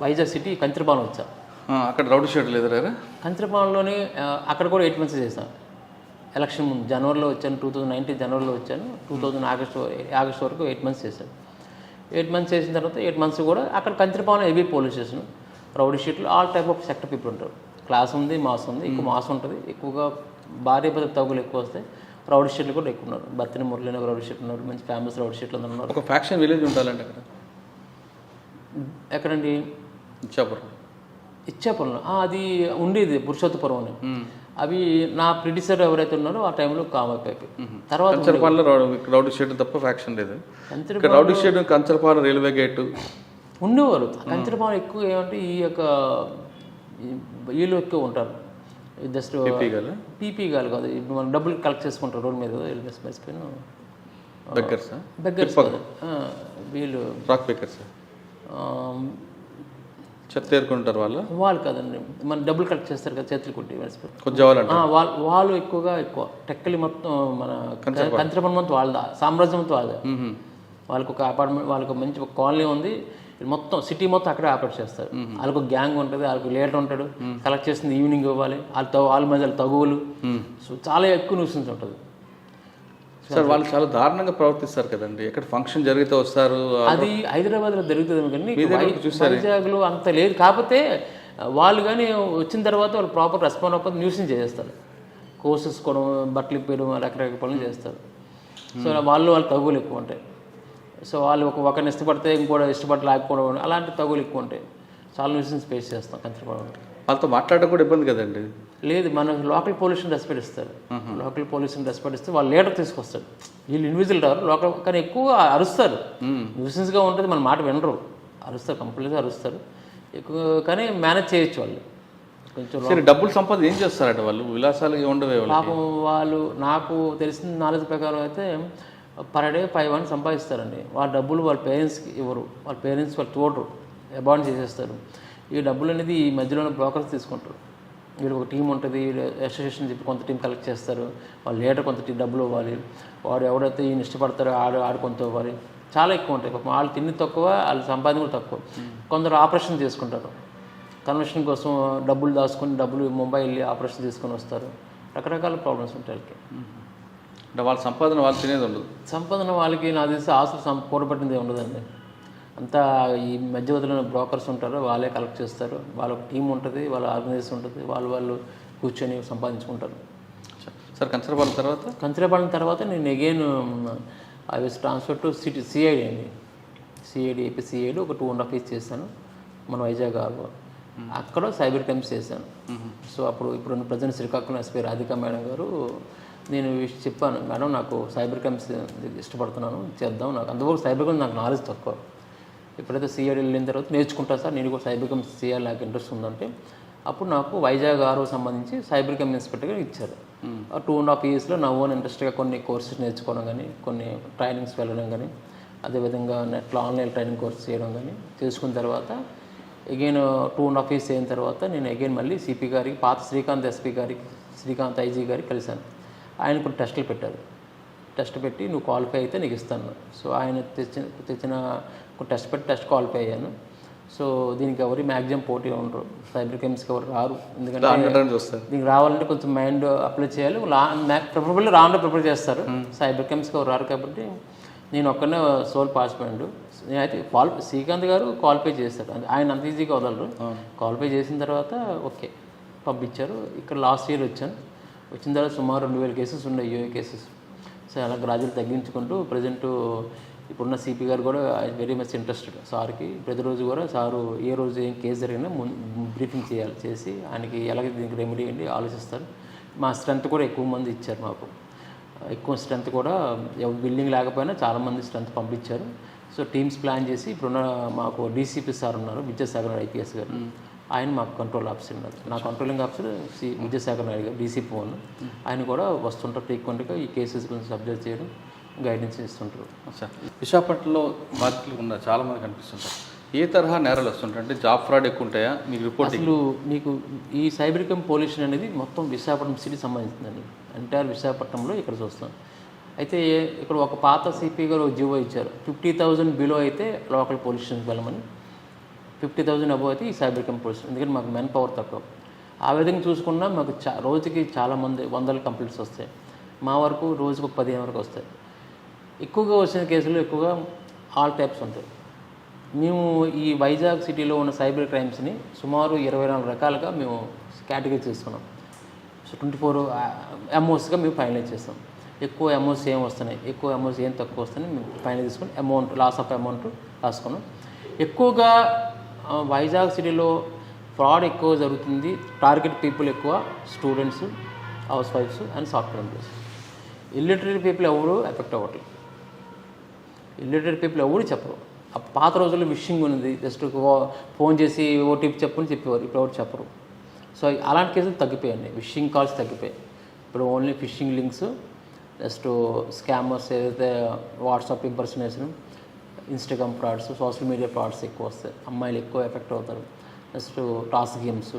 వైజాగ్ సిటీ కంచరపాలెం వచ్చా. అక్కడ రౌడీ షీట్ లేదు రా? కంచరపాలెంలోని అక్కడ కూడా 8 months చేశాను. ఎలక్షన్ ముందు జనవరిలో వచ్చాను, 2019 జనవరిలో వచ్చాను. 2000 ఆగస్టు వరకు 8 months చేశాను. 8 months చేసిన తర్వాత 8 months కూడా అక్కడ Kancharapalem heavy police station, rowdy షీట్లు, all type of sector people ఉంటారు. క్లాస్ ఉంది, మాస్ ఉంది, ఎక్కువ మాస్ ఉంటుంది. ఎక్కువగా భార్య భర్త తగులు ఎక్కువ వస్తాయి. రౌడీ షీట్లు కూడా ఎక్కువ ఉన్నారు. బత్తిని మురళి రౌడీ షీట్లు ఉన్నారు, మంచి ఫేమస్ రౌడీ షీట్లు అందరూ ఉన్నారు. ఒక ఫ్యాక్షన్ విలేజ్ ఉండాలండి అక్కడ. ఎక్కడండి? ఇచ్చాపురం. అది ఉండేది పురుషోత్తపురం అని. అవి నా ప్రిడిసర్ ఎవరైతే ఉన్నారో ఆ టైంలో కామైపోయి తర్వాత రౌడీ షీట్ తప్ప ఫ్యాక్షన్ లేదు. Rowdy sheet Kancharapalem railway gate ఉండేవారు. కంచరపాలెం ఎక్కువ ఏమంటే ఈ యొక్క వీళ్ళు ఎక్కువ ఉంటారు. జస్ట్ పీపీ గాలు కాదు, ఇప్పుడు మనం డబ్బులు కలెక్ట్ చేసుకుంటారు రోడ్ మీద. బెగ్గర్స్ వీళ్ళు రాక్ బెగ్గర్స్ చెత్త ఏరుకుంటారు వాళ్ళు కాదండి, మన డబ్బులు కలెక్ట్ చేస్తారు కదా చేతులు కొట్టి వాళ్ళు ఎక్కువ టెక్కలి మొత్తం మన కంచరపాలెం మొత్తం వాళ్ళదా, సామ్రాజ్యం మొత్తం వాళ్ళదా. వాళ్ళకి ఒక అపార్ట్మెంట్, వాళ్ళకి మంచి ఒక కాలనీ ఉంది, మొత్తం సిటీ మొత్తం అక్కడే ఆపరేట్ చేస్తారు. వాళ్ళకి ఒక గ్యాంగ్ ఉంటుంది, వాళ్ళకి లీడర్ ఉంటాడు, కలెక్ట్ చేసింది ఈవినింగ్ ఇవ్వాలి, వాళ్ళ మధ్య తగువులు. సో చాలా ఎక్కువ న్యూసెన్స్ ఉంటుంది సార్. వాళ్ళు చాలా దారుణంగా ప్రవర్తిస్తారు కదండి. ఎక్కడ ఫంక్షన్ జరిగితే వస్తారు. అది హైదరాబాద్లో జరుగుతుంది కానీ వైజాగ్లో అంత లేదు. కాకపోతే వాళ్ళు కానీ వచ్చిన తర్వాత వాళ్ళు ప్రాపర్ రెస్పాండ్ అవ్వకపోతే న్యూసెన్స్ చేస్తారు. కోర్సెస్ కూడా బట్టలు ఇప్పడం రకరకాల పనులు చేస్తారు. సో వాళ్ళు తగులు ఎక్కువ ఉంటాయి. సో వాళ్ళు ఒకరిని ఇష్టపడితే ఇంకోటి ఇష్టపడలేకపోవడం, అలాంటి తగులు ఎక్కువ ఉంటాయి. చాలా న్యూసెన్స్ ఫేస్ చేస్తాం కంచరపాలెంలో. వాళ్ళతో మాట్లాడడం కూడా ఇబ్బంది కదండి. లేదు, మన లోకల్ పోలీసుని రెస్పెక్ట్ ఇస్తారు. లోకల్ పోలీసుని రెస్పెక్ట్ ఇస్తే వాళ్ళు లీడర్ తీసుకొస్తారు. వీళ్ళు ఇండివిజువల్ రారు లోకల్, కానీ ఎక్కువ అరుస్తారు. న్యూసెన్స్గా ఉంటుంది, మన మాట వినరు, అరుస్తారు, కంప్లీట్గా అరుస్తారు ఎక్కువ. కానీ మేనేజ్ చేయొచ్చు వాళ్ళు కొంచెం. డబ్బులు సంపాదన ఏం చేస్తారంటే వాళ్ళు విలాసాలు ఉండవే. పాపం వాళ్ళు నాకు తెలిసిన నాలెడ్జ్ ప్రకారం అయితే పర్ డే 500 సంపాదిస్తారండి. వాళ్ళ డబ్బులు వాళ్ళ పేరెంట్స్కి ఇవ్వరు, వాళ్ళ పేరెంట్స్ వాళ్ళు చూడరు, అబాండ్ చేసేస్తారు. ఈ డబ్బులు అనేది ఈ మధ్యలోనే బ్రోకర్స్ తీసుకుంటారు. వీళ్ళు ఒక టీం ఉంటుంది, అసోసియేషన్ చెప్పి కొంత టీం కలెక్ట్ చేస్తారు. వాళ్ళు లీడర్ కొంత డబ్బులు ఇవ్వాలి, వాడు ఎవడైతే ఈయన ఇష్టపడతారో ఆడు కొంత ఇవ్వాలి. చాలా ఎక్కువ ఉంటాయి. పాపం వాళ్ళు తిని తక్కువ, వాళ్ళు సంపాదన కూడా తక్కువ. కొందరు ఆపరేషన్ చేసుకుంటారు, కన్వర్షన్ కోసం డబ్బులు దాచుకొని డబ్బులు ముంబై వెళ్ళి ఆపరేషన్ తీసుకొని వస్తారు. రకరకాల ప్రాబ్లమ్స్ ఉంటాయి వాళ్ళకి. అంటే వాళ్ళ సంపాదన వాళ్ళు తినేది ఉండదు. సంపాదన వాళ్ళకి నాకు తెలిసి ఆస్తులు కూడబట్టింది ఉండదండి. అంతా ఈ మధ్యవర్తులైన బ్రోకర్స్ ఉంటారు, వాళ్ళే కలెక్ట్ చేస్తారు. వాళ్ళ టీం ఉంటుంది, వాళ్ళ ఆర్గనైజేషన్ ఉంటుంది, వాళ్ళు కూర్చొని సంపాదించుకుంటారు. సార్ కంచరపాలెం తర్వాత నేను again I was transfer to CID అండి. సిఐడి ఒక 2.5 years చేశాను మన వైజాగ్. అక్కడ సైబర్ క్రైమ్స్ చేశాను. సో ఇప్పుడు present Srikakulam SP Radhika madam గారు, నేను చెప్పాను, మేడం నాకు సైబర్ క్రైమ్స్ ఇష్టపడుతున్నాను, చేద్దాం. నాకు అందువల్ల సైబర్ క్రైమ్స్ నాకు నాలెడ్జ్ తక్కువ. ఎప్పుడైతే సిఐడి వెళ్ళిన తర్వాత నేర్చుకుంటాను సార్, నేను కూడా సైబర్ క్రైమ్స్ చేయాలి, నాకు ఇంట్రెస్ట్ ఉందంటే అప్పుడు నాకు వైజాగ్ సంబంధించి సైబర్ క్రైమ్ ఇన్స్పెక్టర్గా ఇచ్చారు. 2.5 yearsలో నా ఓన్ ఇంట్రెస్ట్గా కొన్ని కోర్సెస్ నేర్చుకోవడం కానీ, కొన్ని ట్రైనింగ్స్ వెళ్ళడం కానీ, అదేవిధంగా నెట్లో ఆన్లైన్ ట్రైనింగ్ కోర్స్ చేయడం కానీ చేసుకున్న తర్వాత అగైన్ 2.5 years అయిన తర్వాత నేను అగైన్ మళ్ళీ సిపి గారికి, పాత శ్రీకాంత్ ఎస్పీ గారికి, శ్రీకాంత్ ఐజీ గారికి కలిశాను. ఆయన కొన్ని టెస్టులు పెట్టారు. టెస్ట్ పెట్టి నువ్వు క్వాలిఫై అయితే నీకు ఇస్తాను. సో ఆయన తెచ్చిన టెస్ట్ క్వాలిఫై అయ్యాను. సో దీనికి ఎవరు మ్యాక్సిమం పోటీ ఉండరు, సైబర్ క్రైమ్స్కి ఎవరు రారు. ఎందుకంటే దీనికి రావాలంటే కొంచెం మైండ్ అప్లై చేయాలి. ప్రిఫరబుల్లీ రౌండ్ ప్రిపేర్ చేస్తారు, సైబర్ క్రైమ్స్కి ఎవరు రారు. కాబట్టి నేను ఒక్కనే సోల్ పార్టిసిపెంట్. నేనైతే శ్రీకాంత్ గారు క్వాలిఫై చేశారు, ఆయన అంత ఈజీగా వదలరు. క్వాలిఫై చేసిన తర్వాత ఓకే పంపించారు. ఇక్కడ లాస్ట్ ఇయర్ వచ్చాను. వచ్చిన తర్వాత సుమారు 2000 కేసెస్ ఉన్నాయి, యూఏ కేసెస్. సో అలా గ్రాడ్యుయేట్ తగ్గించుకుంటూ ప్రజెంట్ ఇప్పుడున్న సిపి గారు కూడా వెరీ మచ్ ఇంట్రెస్టెడ్ సార్కి. ప్రతిరోజు కూడా సారు ఏ రోజు ఏం కేసు జరిగినా బ్రీఫింగ్ చేసి ఆయనకి ఎలాగ దీనికి రెమెడీ ఏంటి ఆలోచిస్తారు. మా స్ట్రెంత్ కూడా ఎక్కువ మంది ఇచ్చారు మాకు. ఎక్కువ స్ట్రెంత్ కూడా బిల్డింగ్ లేకపోయినా చాలామంది స్ట్రెంత్ పంపించారు. సో టీమ్స్ ప్లాన్ చేసి ఇప్పుడున్న మాకు డీసీపీ సార్ ఉన్నారు, విద్యాసాగర్ నాయుడు ఐపీఎస్ గారు. ఆయన మాకు కంట్రోల్ ఆఫీసర్ ఉన్నారు. నా కంట్రోలింగ్ ఆఫీసర్ విద్యాసాగర్ నాయుడు గారు డీసీపీ వన్. ఆయన కూడా వస్తుంటారు ఫ్రీక్వెంట్గా ఈ కేసెస్ గురించి అబ్జర్వ్ చేయడం, గైడెన్స్ ఇస్తుంటారు. సార్ విశాఖపట్నంలో బాధితులు ఉన్న చాలామంది కనిపిస్తుంటారు. ఏ తరహా నేరాలు వస్తుంటాయి? అంటే జాబ్ ఫ్రాడ్ ఎక్కువ ఉంటాయా మీకు రిపోర్ట్? అసలు మీకు ఈ సైబర్ క్రైమ్ పొల్యూషన్ అనేది మొత్తం విశాఖపట్నం సిటీకి సంబంధించిందండి. ఎంటైర్ విశాఖపట్నంలో ఇక్కడ చూస్తాం. అయితే ఇక్కడ ఒక పాత సిపి గారు ఒక జీవో ఇచ్చారు, 50,000 బిలో అయితే లోకల్ పొల్యూషన్కి వెళ్ళమని, 50,000 అబోవ్ అయితే ఈ సైబర్ క్రైమ్ పొల్యూషన్. ఎందుకంటే మాకు మెన్ పవర్ తక్కువ. ఆ విధంగా చూసుకున్నా మాకు రోజుకి చాలామంది వందల కంప్లైంట్స్ వస్తాయి. మా వరకు రోజుకు 15 వరకు వస్తాయి. ఎక్కువగా వచ్చిన కేసులు ఎక్కువగా ఆల్ టైప్స్ ఉంటాయి. మేము ఈ వైజాగ్ సిటీలో ఉన్న సైబర్ క్రైమ్స్ని సుమారు 24 రకాలుగా మేము కేటగిరీ చేసుకున్నాం. సో 24 అమౌంట్స్గా మేము ఫైనలైజ్ చేస్తాం. ఎక్కువ అమౌంట్స్ ఏం వస్తున్నాయి, ఎక్కువ అమౌంట్స్ ఏం తక్కువ వస్తున్నాయి మేము ఫైనల్ తీసుకొని అమౌంట్ లాస్ ఆఫ్ అమౌంట్ రాసుకున్నాం. ఎక్కువగా వైజాగ్ సిటీలో ఫ్రాడ్ ఎక్కువ జరుగుతుంది. టార్గెట్ పీపుల్ ఎక్కువ students, house wifes and software employees. Illiterate people ఎవరు ఎఫెక్ట్ అవ్వట్లేదు. ఇల్లిటరేట్ పీపుల్ ఎవరు చెప్పరు. పాత రోజుల్లో విషింగ్ ఉంది, జస్ట్ ఫోన్ చేసి ఓటీపీ చెప్పని చెప్పేవారు. ఇప్పుడు ఎవరు చెప్పరు. సో అలాంటి కేసులు తగ్గిపోయాయండి. విషింగ్ కాల్స్ తగ్గిపోయాయి. ఇప్పుడు only phishing links, next scammers ఏదైతే WhatsApp impersonation, Instagram frauds, social media frauds ఎక్కువ వస్తాయి. అమ్మాయిలు ఎక్కువ ఎఫెక్ట్ అవుతారు. Next task games,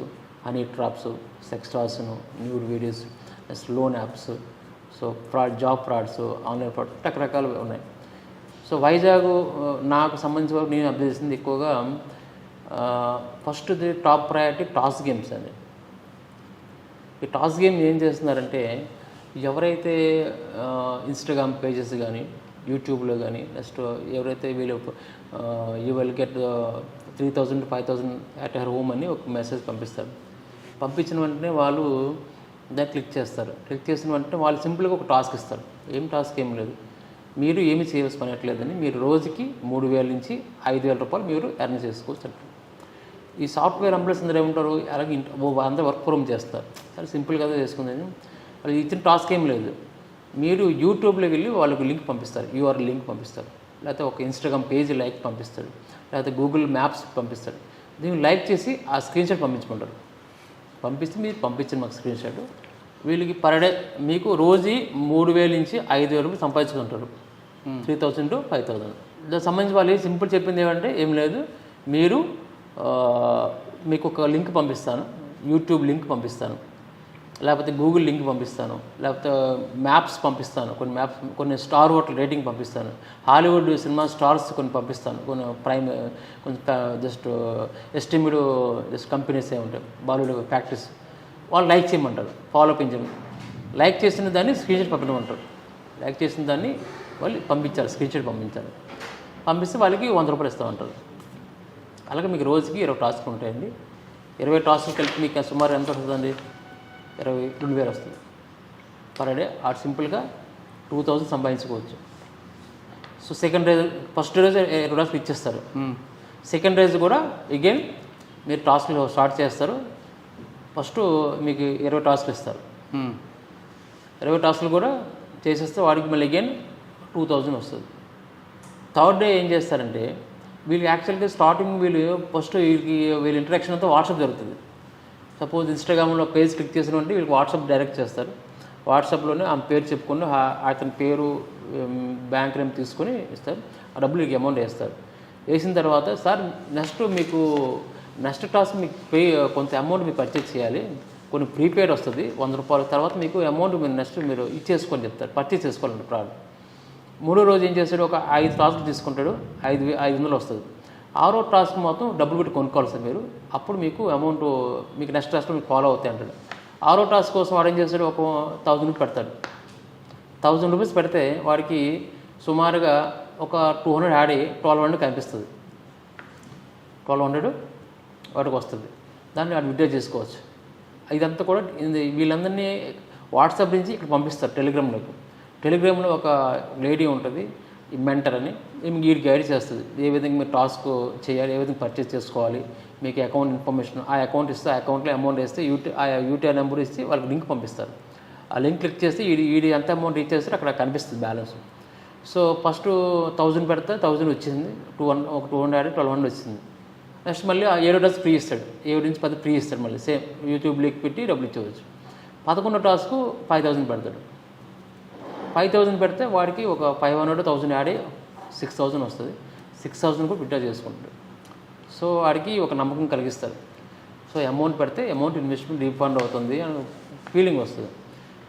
honey traps, sex toss, nude videos, next loan apps, so job frauds, online fraud, రకరకాలు ఉన్నాయి. సో వైజాగ్ నాకు సంబంధించిన వరకు నేను అబ్జర్వ్ చేసింది ఎక్కువగా first top priority task games అండి. ఈ టాస్క్ గేమ్ ఏం చేస్తున్నారంటే ఎవరైతే ఇన్స్టాగ్రామ్ పేజెస్ కానీ యూట్యూబ్లో కానీ నెక్స్ట్ ఎవరైతే వీళ్ళు you will get 3,000 to 5,000 at her home అని ఒక మెసేజ్ పంపిస్తారు. పంపించిన వెంటనే వాళ్ళు దాన్ని క్లిక్ చేస్తారు. క్లిక్ చేసిన వెంటనే వాళ్ళు సింపుల్గా ఒక టాస్క్ ఇస్తారు. ఏం టాస్క్ ఏం లేదు, మీరు ఏమి చేసుకోనట్లేదని మీరు రోజుకి 3,000 నుంచి 5,000 రూపాయలు మీరు ఎర్న్ చేసుకోవచ్చు అంటారు. ఈ సాఫ్ట్వేర్ ఎంప్లాయీస్ అందరూ ఏమంటారు, అలాగే అందరూ వర్క్ ఫ్రమ్ చేస్తారు. చాలా సింపుల్గా చేసుకుందని వాళ్ళు ఇచ్చిన టాస్క్ ఏం లేదు. మీరు యూట్యూబ్లో వెళ్ళి వాళ్ళకు లింక్ పంపిస్తారు, యూఆర్ఎల్ లింక్ పంపిస్తారు, లేకపోతే ఒక ఇన్స్టాగ్రామ్ పేజ్ లైక్ పంపిస్తాడు, లేకపోతే గూగుల్ మ్యాప్స్ పంపిస్తాడు. దీన్ని లైక్ చేసి ఆ స్క్రీన్ షాట్ పంపించమంటారు. పంపిస్తే మీరు పంపించండి మాకు స్క్రీన్ షాట్. వీళ్ళకి పర్ డే మీకు రోజు 3,000 నుంచి 5,000 రూపాయలు సంపాదించుకుంటారు. 3,000 to 5,000. దానికి సంబంధించి వాళ్ళు సింపుల్ చెప్పింది ఏమంటే ఏం లేదు, మీరు మీకు ఒక లింక్ పంపిస్తాను, యూట్యూబ్ లింక్ పంపిస్తాను, లేకపోతే గూగుల్ లింక్ పంపిస్తాను, లేకపోతే మ్యాప్స్ పంపిస్తాను, కొన్ని స్టార్ హోటల్ రేటింగ్ పంపిస్తాను, హాలీవుడ్ సినిమా స్టార్స్ కొన్ని పంపిస్తాను, కొన్ని కొంచెం జస్ట్ ఎస్టిమేట్ జస్ట్ కంపెనీస్ ఏ ఉంటాయి, బాలీవుడ్ ఫ్యాక్టరీస్. వాళ్ళు లైక్ చేయమంటారు, ఫాలో అప్ చేయమని. లైక్ చేసిన దాన్ని స్క్రీన్ షాట్ పంపించమంటారు. లైక్ చేసిన దాన్ని వాళ్ళు పంపించాలి, స్క్రీన్ షాట్ పంపించాలి. పంపిస్తే వాళ్ళకి 100 రూపాయలు ఇస్తామంటారు. అలాగే మీకు రోజుకి 20 టాస్క్లు ఉంటాయండి. 20 టాస్క్లు కలిపి మీకు సుమారు ఎంత వస్తుందండి? 22,000 వస్తుంది పర్ డే. ఆ సింపుల్గా 2,000 సంపాదించుకోవచ్చు. సో సెకండ్ రేజ్, ఫస్ట్ రోజు 20 టాస్క్లు ఇచ్చేస్తారు. సెకండ్ రేజ్ కూడా అగైన్ మీరు టాస్క్లు స్టార్ట్ చేస్తారు. ఫస్ట్ మీకు 20 టాస్క్లు ఇస్తారు. 20 టాస్క్లు కూడా చేసేస్తే వాడికి మళ్ళీ అగైన్ 2,000 వస్తుంది. థర్డ్ డే ఏం చేస్తారంటే వీళ్ళు యాక్చువల్గా స్టార్టింగ్ ఫస్ట్ వీళ్ళ ఇంటరాక్షన్ అంతా వాట్సాప్ జరుగుతుంది. సపోజ్ ఇన్స్టాగ్రామ్లో పేజ్ క్లిక్ చేసినట్టు వీళ్ళకి వాట్సాప్ డైరెక్ట్ చేస్తారు. వాట్సాప్లోనే ఆ పేరు చెప్పుకొని అతని పేరు బ్యాంక్ నేమ్ తీసుకొని ఇస్తారు. ఆ డబ్బులు మీకు అమౌంట్ వేస్తారు. వేసిన తర్వాత సార్ నెక్స్ట్ టాస్క్ మీకు కొంత అమౌంట్ మీకు పర్చేజ్ చేయాలి, కొన్ని ప్రీపెయిడ్ వస్తుంది 100 రూపాయల తర్వాత మీకు అమౌంట్ మీరు ఇచ్చేసుకొని చెప్తారు, పర్చేజ్ చేసుకోవాలండి ప్రోడక్ట్. మూడో రోజు ఏం చేస్తాడు, ఒక 5 టాస్క్లు తీసుకుంటాడు, 500 వస్తుంది. 6వ టాస్క్ మొత్తం డబ్బులు పెట్టి కొనుక్కోవాలి సార్ మీరు, అప్పుడు మీకు అమౌంట్ మీకు నెక్స్ట్ టాస్క్లో మీకు ఫాలో అవుతాయి అంటాడు. 6వ టాస్క్ కోసం వాడు ఏం చేస్తాడు, ఒక 1,000 రూపీస్ పెడతాడు. 1,000 రూపీస్ పెడితే వాడికి సుమారుగా ఒక 200 యాడ్ అయ్యి 1,200 కనిపిస్తుంది. 1,200 వాటికి వస్తుంది. దాన్ని వాడు విత్డ్రా చేసుకోవచ్చు. ఇదంతా కూడా వీళ్ళందరినీ వాట్సాప్ నుంచి ఇక్కడ పంపిస్తారు టెలిగ్రామ్లోకి. టెలిగ్రామ్లో ఒక లేడీ ఉంటుంది, ఈ మెంటర్ అని వీడికి గైడ్ చేస్తుంది. ఏ విధంగా మీరు టాస్క్ చేయాలి, ఏ విధంగా పర్చేస్ చేసుకోవాలి, మీకు అకౌంట్ ఇన్ఫర్మేషన్, ఆ అకౌంట్ ఇస్తే ఆ అకౌంట్లో అమౌంట్ వేస్తే ఆ యూటీఆర్ నెంబర్ ఇస్తే వాళ్ళకి లింక్ పంపిస్తారు. ఆ లింక్ క్లిక్ చేస్తే ఈడి ఎంత అమౌంట్ రీచ్ చేస్తే అక్కడ కనిపిస్తుంది బ్యాలెన్స్. సో ఫస్ట్ 1000 పెడితే 1000 వచ్చింది, 200 1200 వచ్చింది. నెక్స్ట్ మళ్ళీ ఆ 7 టాస్క్ ఫ్రీ ఇస్తాడు, 7 నుంచి 10 ఫ్రీ ఇస్తాడు. మళ్ళీ సేమ్ యూట్యూబ్ లింక్ పెట్టి డబ్బులు ఇచ్చేవచ్చు. 11 టాస్క్ 5000 పెడతాడు. 5000 పెడితే వాడికి ఒక 500 1000 యాడ్ అయ్యి 6000 వస్తుంది. 6000 కూడా విత్డ్రా చేసుకుంటాడు. సో వాడికి ఒక నమ్మకం కలిగిస్తారు. సో అమౌంట్ పెడితే అమౌంట్ ఇన్వెస్ట్మెంట్ రీఫండ్ అవుతుంది అని ఫీలింగ్ వస్తుంది.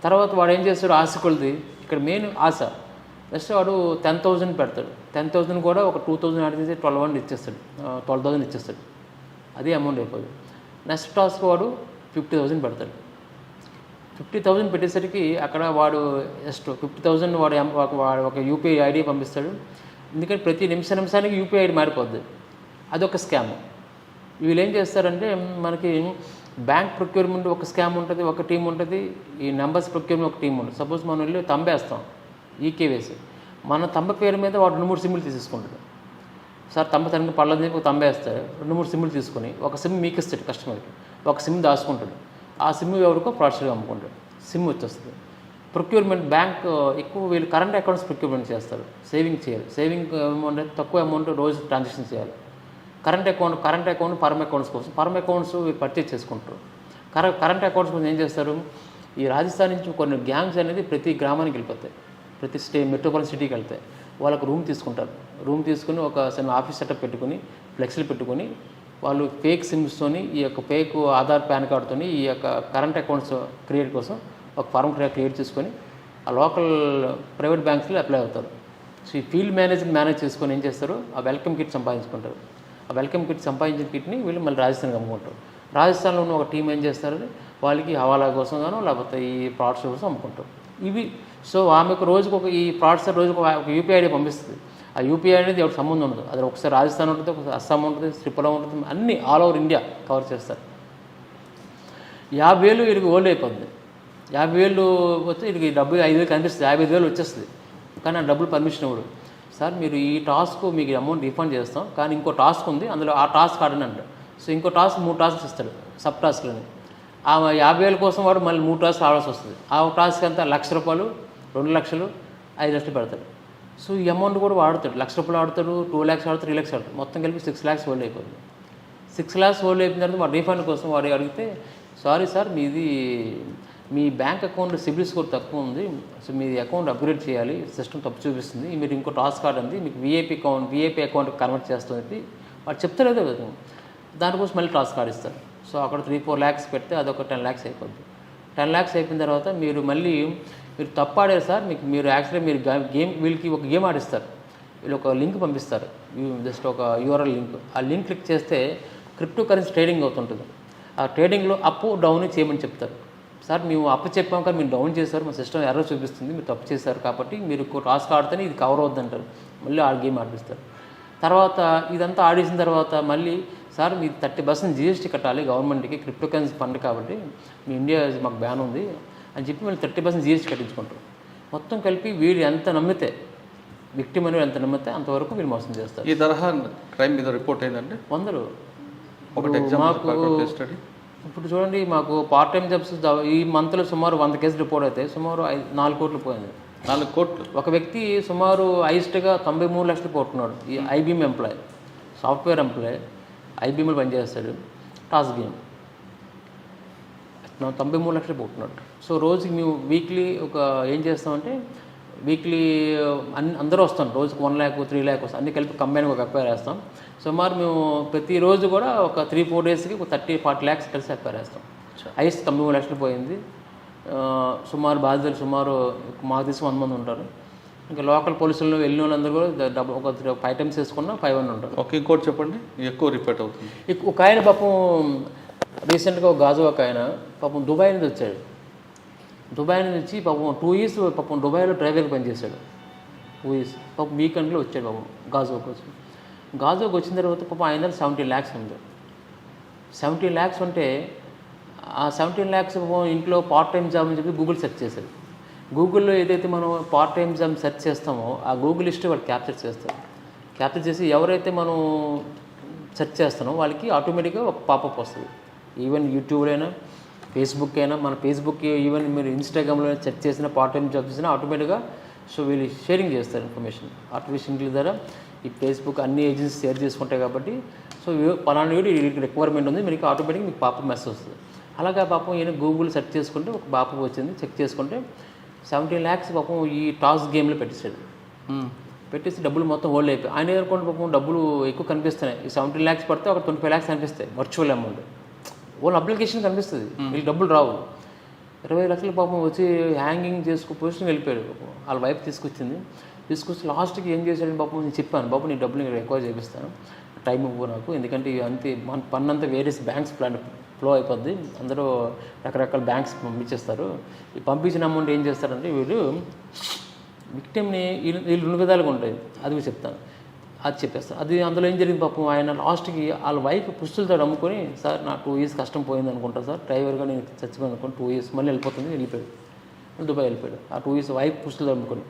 తర్వాత వాడు ఏం చేస్తాడు, ఆశ కొలిది ఇక్కడ మెయిన్ ఆశ. నెక్స్ట్ వాడు 10,000 పెడతాడు. 10,000 కూడా ఒక 2000 యాడ్ చేసి 12,000 ఇచ్చేస్తాడు, 12,000 ఇచ్చేస్తాడు. అదే అమౌంట్ అయిపోతుంది. నెక్స్ట్ టాస్క్ వాడు 50,000 పెడతాడు. 50,000 పెట్టేసరికి అక్కడ వాడు జస్ట్ 50,000 వాడు ఒక యూపీఐ ఐడి పంపిస్తాడు. ఎందుకంటే ప్రతి నిమిషానికి యూపీఐ ఐడి మారిపోద్ది. అదొక స్కామ్. వీళ్ళు ఏం చేస్తారంటే మనకి బ్యాంక్ ప్రొక్యూర్మెంట్ ఒక స్కామ్ ఉంటుంది, ఒక టీం ఉంటుంది. ఈ నెంబర్స్ ప్రొక్యూర్మెంట్ ఒక టీం ఉంటుంది. సపోజ్ మనం వెళ్ళి తంబేస్తాం, ఈకేవేసి మన తంబ పేరు మీద వాడు 2-3 సిమ్లు తీసేసుకుంటాడు. సార్ తంబ తనకి పళ్ళని చెప్పి ఒక తంబ వేస్తాడు, 2-3 సిమ్లు తీసుకొని ఒక సిమ్ మీకు ఇస్తాడు కస్టమర్కి, ఒక సిమ్ దాచుకుంటాడు. ఆ సిమ్ ఎవరికో ఫ్రాడ్స్గా అమ్ముకుంటాడు, సిమ్ వచ్చేస్తుంది. ప్రొక్యూర్మెంట్ బ్యాంక్ ఎక్కువ వీళ్ళు కరెంట్ అకౌంట్స్ ప్రొక్యూర్మెంట్ చేస్తారు, సేవింగ్ చేయాలి. సేవింగ్ అమౌంట్ తక్కువ అమౌంట్ రోజు ట్రాన్సాక్షన్ చేయాలి. కరెంట్ అకౌంట్ పర్మ్ అకౌంట్స్ కోసం పర్మ్ అకౌంట్స్ పర్చేజ్ చేసుకుంటారు. కరెంట్ అకౌంట్స్ కోసం ఏం చేస్తారు, ఈ రాజస్థాన్ నుంచి కొన్ని గ్యాంగ్స్ అనేది ప్రతి గ్రామానికి వెళ్ళిపోతాయి, ప్రతి మెట్రోపాలిటన్ సిటీకి వెళ్తాయి. వాళ్ళకు రూమ్ తీసుకుంటారు. రూమ్ తీసుకుని ఒక చిన్న ఆఫీస్ సెటప్ పెట్టుకుని ఫ్లెక్సీలు పెట్టుకుని వాళ్ళు ఫేక్ సిమ్స్తోని ఈ యొక్క ఫేక్ ఆధార్ పాన్ కార్డుతోని ఈ యొక్క కరెంట్ అకౌంట్స్ క్రియేట్ కోసం ఒక ఫార్మ్ క్రియేట్ చేసుకొని ఆ లోకల్ ప్రైవేట్ బ్యాంక్స్లో అప్లై అవుతారు. సో ఈ ఫీల్డ్ మేనేజ్ చేసుకొని ఏం చేస్తారు, ఆ వెల్కమ్ కిట్ సంపాదించుకుంటారు. ఆ వెల్కమ్ కిట్ సంపాదించిన కిట్ని వీళ్ళు మళ్ళీ రాజస్థాన్కి అమ్ముకుంటారు. రాజస్థాన్లో ఉన్న ఒక టీం ఏం చేస్తారని వాళ్ళకి హవాలా కోసం గానో లేకపోతే ఈ ఫ్రాడ్స్ కోసం అమ్ముకుంటారు ఇవి. సో ఆమెకు రోజుకు ఒక ఈ ఫ్రాడ్స్ రోజుకు ఒక యూపీఐ ఐడి పంపిస్తుంది. ఆ యూపీఐ అనేది ఎవరికి సంబంధం ఉండదు. అది ఒకసారి రాజస్థాన్ ఉంటుంది, ఒకసారి అస్సాం ఉంటుంది, త్రిపుర ఉంటుంది, అన్నీ ఆల్ ఓవర్ ఇండియా కవర్ చేస్తారు. 50,000 వీడికి ఓల్డ్ అయిపోద్ది. 50,000 వచ్చి వీడికి డబ్బు 5,000 కనిపిస్తుంది, 55,000 వచ్చేస్తుంది. కానీ ఆ డబ్బులు పర్మిషన్ ఇవ్వడు. సార్ మీరు ఈ టాస్క్ మీకు అమౌంట్ రిఫండ్ చేస్తాం, కానీ ఇంకో టాస్క్ ఉంది, అందులో ఆ టాస్క్ ఆడని అంటాడు. సో ఇంకో టాస్క్ 3 టాస్క్స్ ఇస్తాడు సబ్ టాస్క్లని. ఆ 50,000 కోసం వాడు మళ్ళీ 3 టాస్క్ ఆడాల్సి వస్తుంది. ఆ టాస్క్ అంతా ₹1,00,000, 2,00,000, 5,00,000 పెడతాడు. సో ఈ అమౌంట్ కూడా వాడుతాడు. ₹1,00,000 ఆడతాడు, 2 lakhs ఆడతాడు, 3 lakhs ఆడతాడు. మొత్తం కలిపి 6 lakhs హోల్డ్ అయిపోతుంది. 6 lakhs హోల్డ్ అయిపోయిన తర్వాత వాడు రీఫండ్ కోసం వాడు అడిగితే, సారీ సార్ మీ బ్యాంక్ అకౌంట్ సిబిల్ స్కోర్ తక్కువ ఉంది, సో మీ అకౌంట్ అప్గ్రేడ్ చేయాలి, సిస్టమ్ తప్పు చూపిస్తుంది, మీరు ఇంకో టాస్క్ కార్డ్ ఉంది, మీకు వీఐపీ అకౌంట్ కన్వర్ట్ చేస్తుంది వాడు చెప్తలేదు. దానికోసం మళ్ళీ టాస్క్ కార్డ్ ఇస్తారు. సో అక్కడ 3-4 lakhs పెడితే అదొక 10 lakhs అయిపోద్ది. 10 lakhs అయిపోయిన తర్వాత మీరు తప్పు ఆడారు సార్, మీరు యాక్చువల్లీ మీరు వీళ్ళకి ఒక గేమ్ ఆడిస్తారు. వీళ్ళు ఒక లింక్ పంపిస్తారు, జస్ట్ ఒక యూఆర్ఎల్ లింక్. ఆ లింక్ క్లిక్ చేస్తే క్రిప్టో కరెన్సీ ట్రేడింగ్ అవుతుంటుంది. ఆ ట్రేడింగ్లో అప్ డౌన్ చేయమని చెప్తారు. సార్ మేము అప్పు చెప్పాం కానీ మీరు డౌన్ చేశారు, మా సిస్టమ్ ఎర్రర్ చూపిస్తుంది, మీరు తప్పు చేశారు కాబట్టి మీరు టాస్క్ ఆడితేనే ఇది కవర్ అవుద్ది అంటారు. మళ్ళీ ఆ గేమ్ ఆడిపిస్తారు. తర్వాత ఇదంతా ఆడేసిన తర్వాత మళ్ళీ సార్ మీరు 30% జీఎస్టీ కట్టాలి గవర్నమెంట్కి, క్రిప్టో కరెన్సీ ఫండ్ కాబట్టి మీ ఇండియా మాకు బ్యాన్ ఉంది అని చెప్పి మళ్ళీ 30% జీఎస్టీ కట్టించుకుంటారు. మొత్తం కలిపి వీడు ఎంత నమ్మితే, విక్టిమ్ అనేది ఎంత నమ్మితే అంతవరకు వీళ్ళు మోసం చేస్తారు. ఈ తరహా క్రైమ్ మీద రిపోర్ట్ అయిందంటే 100. మాకు ఇప్పుడు చూడండి, మాకు పార్ట్ టైం జాబ్స్ ఈ మంత్లో సుమారు 100 కేసులు రిపోర్ట్ అవుతాయి. సుమారు 4 కోట్లు పోయింది. 4 కోట్లు. ఒక వ్యక్తి సుమారు హైయెస్ట్గా 93 లక్షలు పోతున్నాడు. ఈ ఐబీఎం ఎంప్లాయ్, సాఫ్ట్వేర్ ఎంప్లాయ్, ఐబీఎంలో పనిచేస్తాడు, టాస్క్ గేమ్ 93 లక్షలు పోతున్నాడు. సో రోజుకి మేము వీక్లీ ఏం చేస్తామంటే వీక్లీ అందరూ వస్తాం, రోజుకి 1 lakh 3 lakh వస్తాం, అన్ని కలిపి కంబైన్ ఒక ఎఫ్ఐఆర్ వేస్తాం. సుమారు మేము ప్రతిరోజు కూడా ఒక 3-4 డేస్కి ఒక 30-40 lakhs కలిసి ఎఫ్ఐఆర్ వేస్తాం. హైయెస్ట్ 93 లక్షలు పోయింది. సుమారు బాధితులు సుమారు మాకు తీసి 100 మంది ఉంటారు. ఇంకా లోకల్ పోలీసులు వెళ్ళిన వాళ్ళందరూ కూడా ఒక 5 times వేసుకున్నా 500 ఉంటారు. ఇంకోటి చెప్పండి, ఎక్కువ రిపీట్ అవుతుంది. ఒక ఆయన పాపం రీసెంట్గా ఒక గాజు ఒక ఆయన పాపం దుబాయ్ నుంచి వచ్చాడు. దుబాయ్ నుంచి వచ్చి పాపం 2 years పాపం దుబాయ్లో డ్రైవర్గా పనిచేశాడు. 2 years పాపం వీకెండ్లో వచ్చాడు పాపం గాజువాకి వచ్చి. గాజువాకి వచ్చిన తర్వాత పాపం ఆయన 17 lakhs ఉంది. 17 lakhs ఉంటే ఆ 17 lakhs ఇంట్లో పార్ట్ టైం జాబ్ అని చెప్పి గూగుల్ సెర్చ్ చేశాడు. గూగుల్లో ఏదైతే మనం పార్ట్ టైం జాబ్ సెర్చ్ చేస్తామో ఆ గూగుల్ హిస్టరీ వాళ్ళు క్యాప్చర్ చేస్తారు. క్యాప్చర్ చేసి ఎవరైతే మనం సెర్చ్ చేస్తున్నామో వాళ్ళకి ఆటోమేటిక్గా ఒక పాపప్ వస్తుంది. ఈవెన్ యూట్యూబ్లో అయినా, ఫేస్బుక్ అయినా, మన ఫేస్బుక్ ఈవెన్ మీరు ఇన్స్టాగ్రామ్లో సెర్చ్ చేసిన పార్ట్ టైం జాబ్ చేసినా ఆటోమేటిక్గా సో వీళ్ళు షేరింగ్ చేస్తారు ఇన్ఫర్మేషన్. ఆర్టిఫిషియల్ ఇంటెలిజెన్స్ ద్వారా ఈ ఫేస్బుక్ అన్ని ఏజెన్సీస్ షేర్ చేసుకుంటాయి కాబట్టి సో పలానా వీడియో రిక్వైర్మెంట్ ఉంది, మీకు ఆటోమేటిక్గా మీకు పాపప్ మెసేజ్ వస్తుంది. అలాగా పాపం ఈయన గూగుల్ సెర్చ్ చేసుకుంటే ఒక పాపప్ వచ్చింది. చెక్ చేసుకుంటే 17 lakhs పాపం ఈ టాస్ గేమ్లో పెట్టేశాడు. పెట్టేసి డబ్బులు మొత్తం హోల్డ్ అయిపోయి ఆయన అనుకోండి పాపం డబ్బులు ఎక్కువ కనిపిస్తున్నాయి. ఈ 17 lakhs పడితే ఒక 25 lakhs కనిపిస్తాయి వర్చువల్ అమౌంట్. ఓన్ అప్లికేషన్ కనిపిస్తుంది, వీళ్ళు డబ్బులు రావు. 20 లక్షల పాపం వచ్చి హ్యాంగింగ్ చేసుకు పొజిషన్కి వెళ్ళిపోయాడు. వాళ్ళ వైఫ్ తీసుకొచ్చి లాస్ట్కి ఏం చేశాడని పాపం నేను చెప్పాను, బాబు నీ డబ్బులు నేను రికవర్ చేపిస్తాను, టైం ఇవ్వు నాకు, ఎందుకంటే అంతే మన పన్నంతా వేరియస్ బ్యాంక్స్ ఫ్లో అయిపోద్ది, అందరూ రకరకాల బ్యాంక్స్ పంపించేస్తారు. ఈ పంపించిన అమౌంట్ ఏం చేస్తారంటే వీళ్ళు విక్టిమ్ని వీళ్ళు 2 విధాలుగా ఉంటాయి, అది కూడా చెప్తాను, అది చెప్పేస్తాను. అది అందులో ఏం జరిగింది పాపం ఆయన లాస్ట్కి వాళ్ళ వైఫ్ పుస్తులతో అమ్ముకొని, సార్ నా 2 years కష్టం పోయింది అనుకుంటా సార్, డ్రైవర్గా నేను చచ్చిపోయింది అనుకోండి, 2 years మళ్ళీ వెళ్ళిపోయాడు, దుబాయ్ వెళ్ళిపోయాడు. ఆ 2 years వైఫ్ పుస్తులతో అమ్ముకొని.